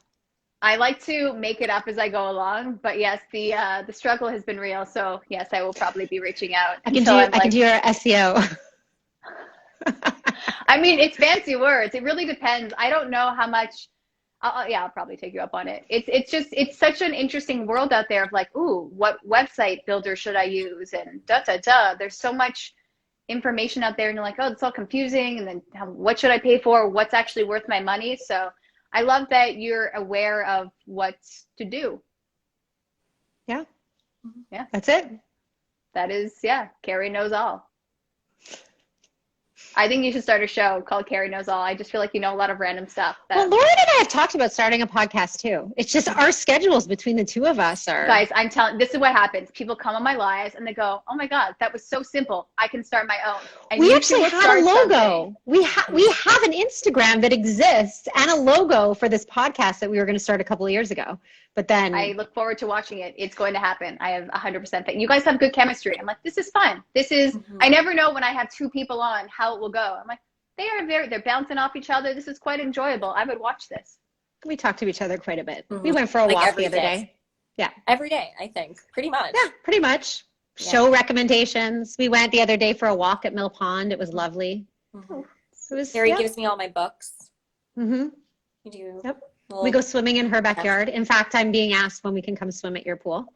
Speaker 4: I like to make it up as I go along, but yes, the struggle has been real. So yes, I will probably be reaching out.
Speaker 2: I can do your SEO.
Speaker 4: I mean, it's fancy words. It really depends. I don't know how much. I'll probably take you up on it. It's such an interesting world out there of like, ooh, what website builder should I use? And There's so much information out there, and you're like, oh, it's all confusing. And then what should I pay for? What's actually worth my money? So I love that you're aware of what to do.
Speaker 2: Yeah.
Speaker 4: Yeah.
Speaker 2: That's it.
Speaker 4: That is, yeah. Carrie knows all. I think you should start a show called Carrie Knows All. I just feel like you know a lot of random stuff.
Speaker 2: Well, Lauren and I have talked about starting a podcast too. It's just our schedules between the two of us are.
Speaker 4: Guys, I'm telling, this is what happens. People come on my lives and they go, oh my God, that was so simple. I can start my own. And
Speaker 2: we actually have a logo. We have an Instagram that exists and a logo for this podcast that we were going to start a couple of years ago. But then
Speaker 4: I look forward to watching it. It's going to happen. I have 100% faith. You guys have good chemistry. I'm like, this is fun. This is, I never know when I have 2 people on how it will go. I'm like, they're bouncing off each other. This is quite enjoyable. I would watch this.
Speaker 2: We talk to each other quite a bit. We went for a walk the other day. Yeah.
Speaker 3: Every day, I think. Pretty much.
Speaker 2: Yeah, pretty much. Yeah. Show recommendations. We went the other day for a walk at Mill Pond. It was lovely.
Speaker 3: Carrie gives me all my books.
Speaker 2: Mm-hmm.
Speaker 3: You do.
Speaker 2: Yep. We go swimming in her backyard. In fact, I'm being asked when we can come swim at your pool.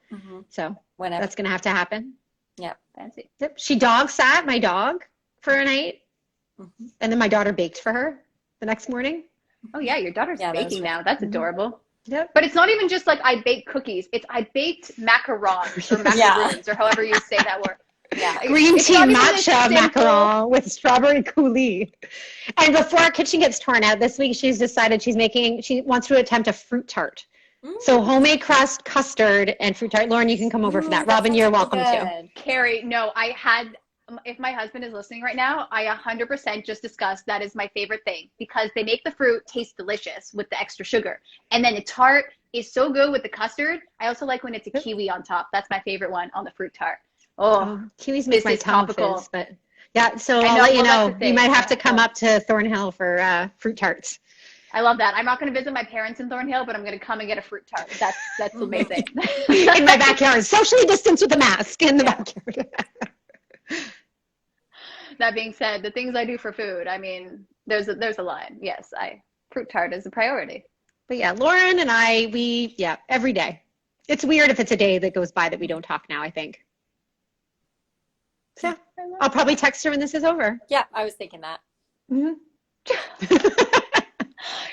Speaker 2: So whenever. That's going to have to happen.
Speaker 3: Yep.
Speaker 2: Fancy. Yep. She dog sat my dog for a night. And then my daughter baked for her the next morning.
Speaker 4: Oh yeah, your daughter's baking now. That's adorable.
Speaker 2: Yep.
Speaker 4: But it's not even just like I baked cookies. It's I baked macarons or macaroons or however you say that word.
Speaker 2: Yeah. Green tea matcha macaron with strawberry coulis. And before our kitchen gets torn out this week, she's decided she wants to attempt a fruit tart. So homemade crust, custard, and fruit tart. Lauren, you can come over for that. Robyn, you're welcome too.
Speaker 4: Carrie, no, if my husband is listening right now, I 100% just discussed that is my favorite thing because they make the fruit taste delicious with the extra sugar. And then the tart is so good with the custard. I also like when it's a kiwi on top. That's my favorite one on the fruit tart. Oh,
Speaker 2: kiwis make my tongue fizz, but yeah, so I'll let you know. You might have to come up to Thornhill for fruit tarts.
Speaker 4: I love that. I'm not going to visit my parents in Thornhill, but I'm going to come and get a fruit tart. That's amazing.
Speaker 2: In my backyard, socially distanced with a mask in the backyard.
Speaker 4: That being said, the things I do for food, I mean, there's a line. Yes, fruit tart is a priority.
Speaker 2: But yeah, Lauren and I, every day. It's weird if it's a day that goes by that we don't talk now, I think. So I'll probably text her when this is over.
Speaker 3: Yeah, I was thinking that.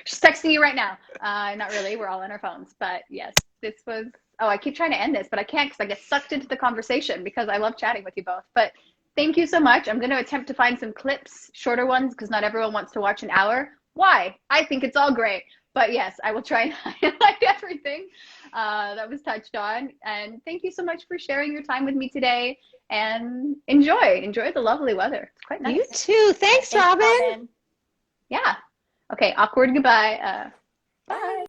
Speaker 4: She's texting you right now. Not really. We're all on our phones. But yes, this was, I keep trying to end this, but I can't because I get sucked into the conversation because I love chatting with you both. But thank you so much. I'm going to attempt to find some clips, shorter ones, because not everyone wants to watch an hour. Why? I think it's all great. But yes, I will try and highlight everything that was touched on. And thank you so much for sharing your time with me today. And enjoy the lovely weather. It's quite nice.
Speaker 2: You too. Thanks, Robyn.
Speaker 3: Robyn.
Speaker 4: Yeah. Okay, awkward goodbye.
Speaker 3: Bye.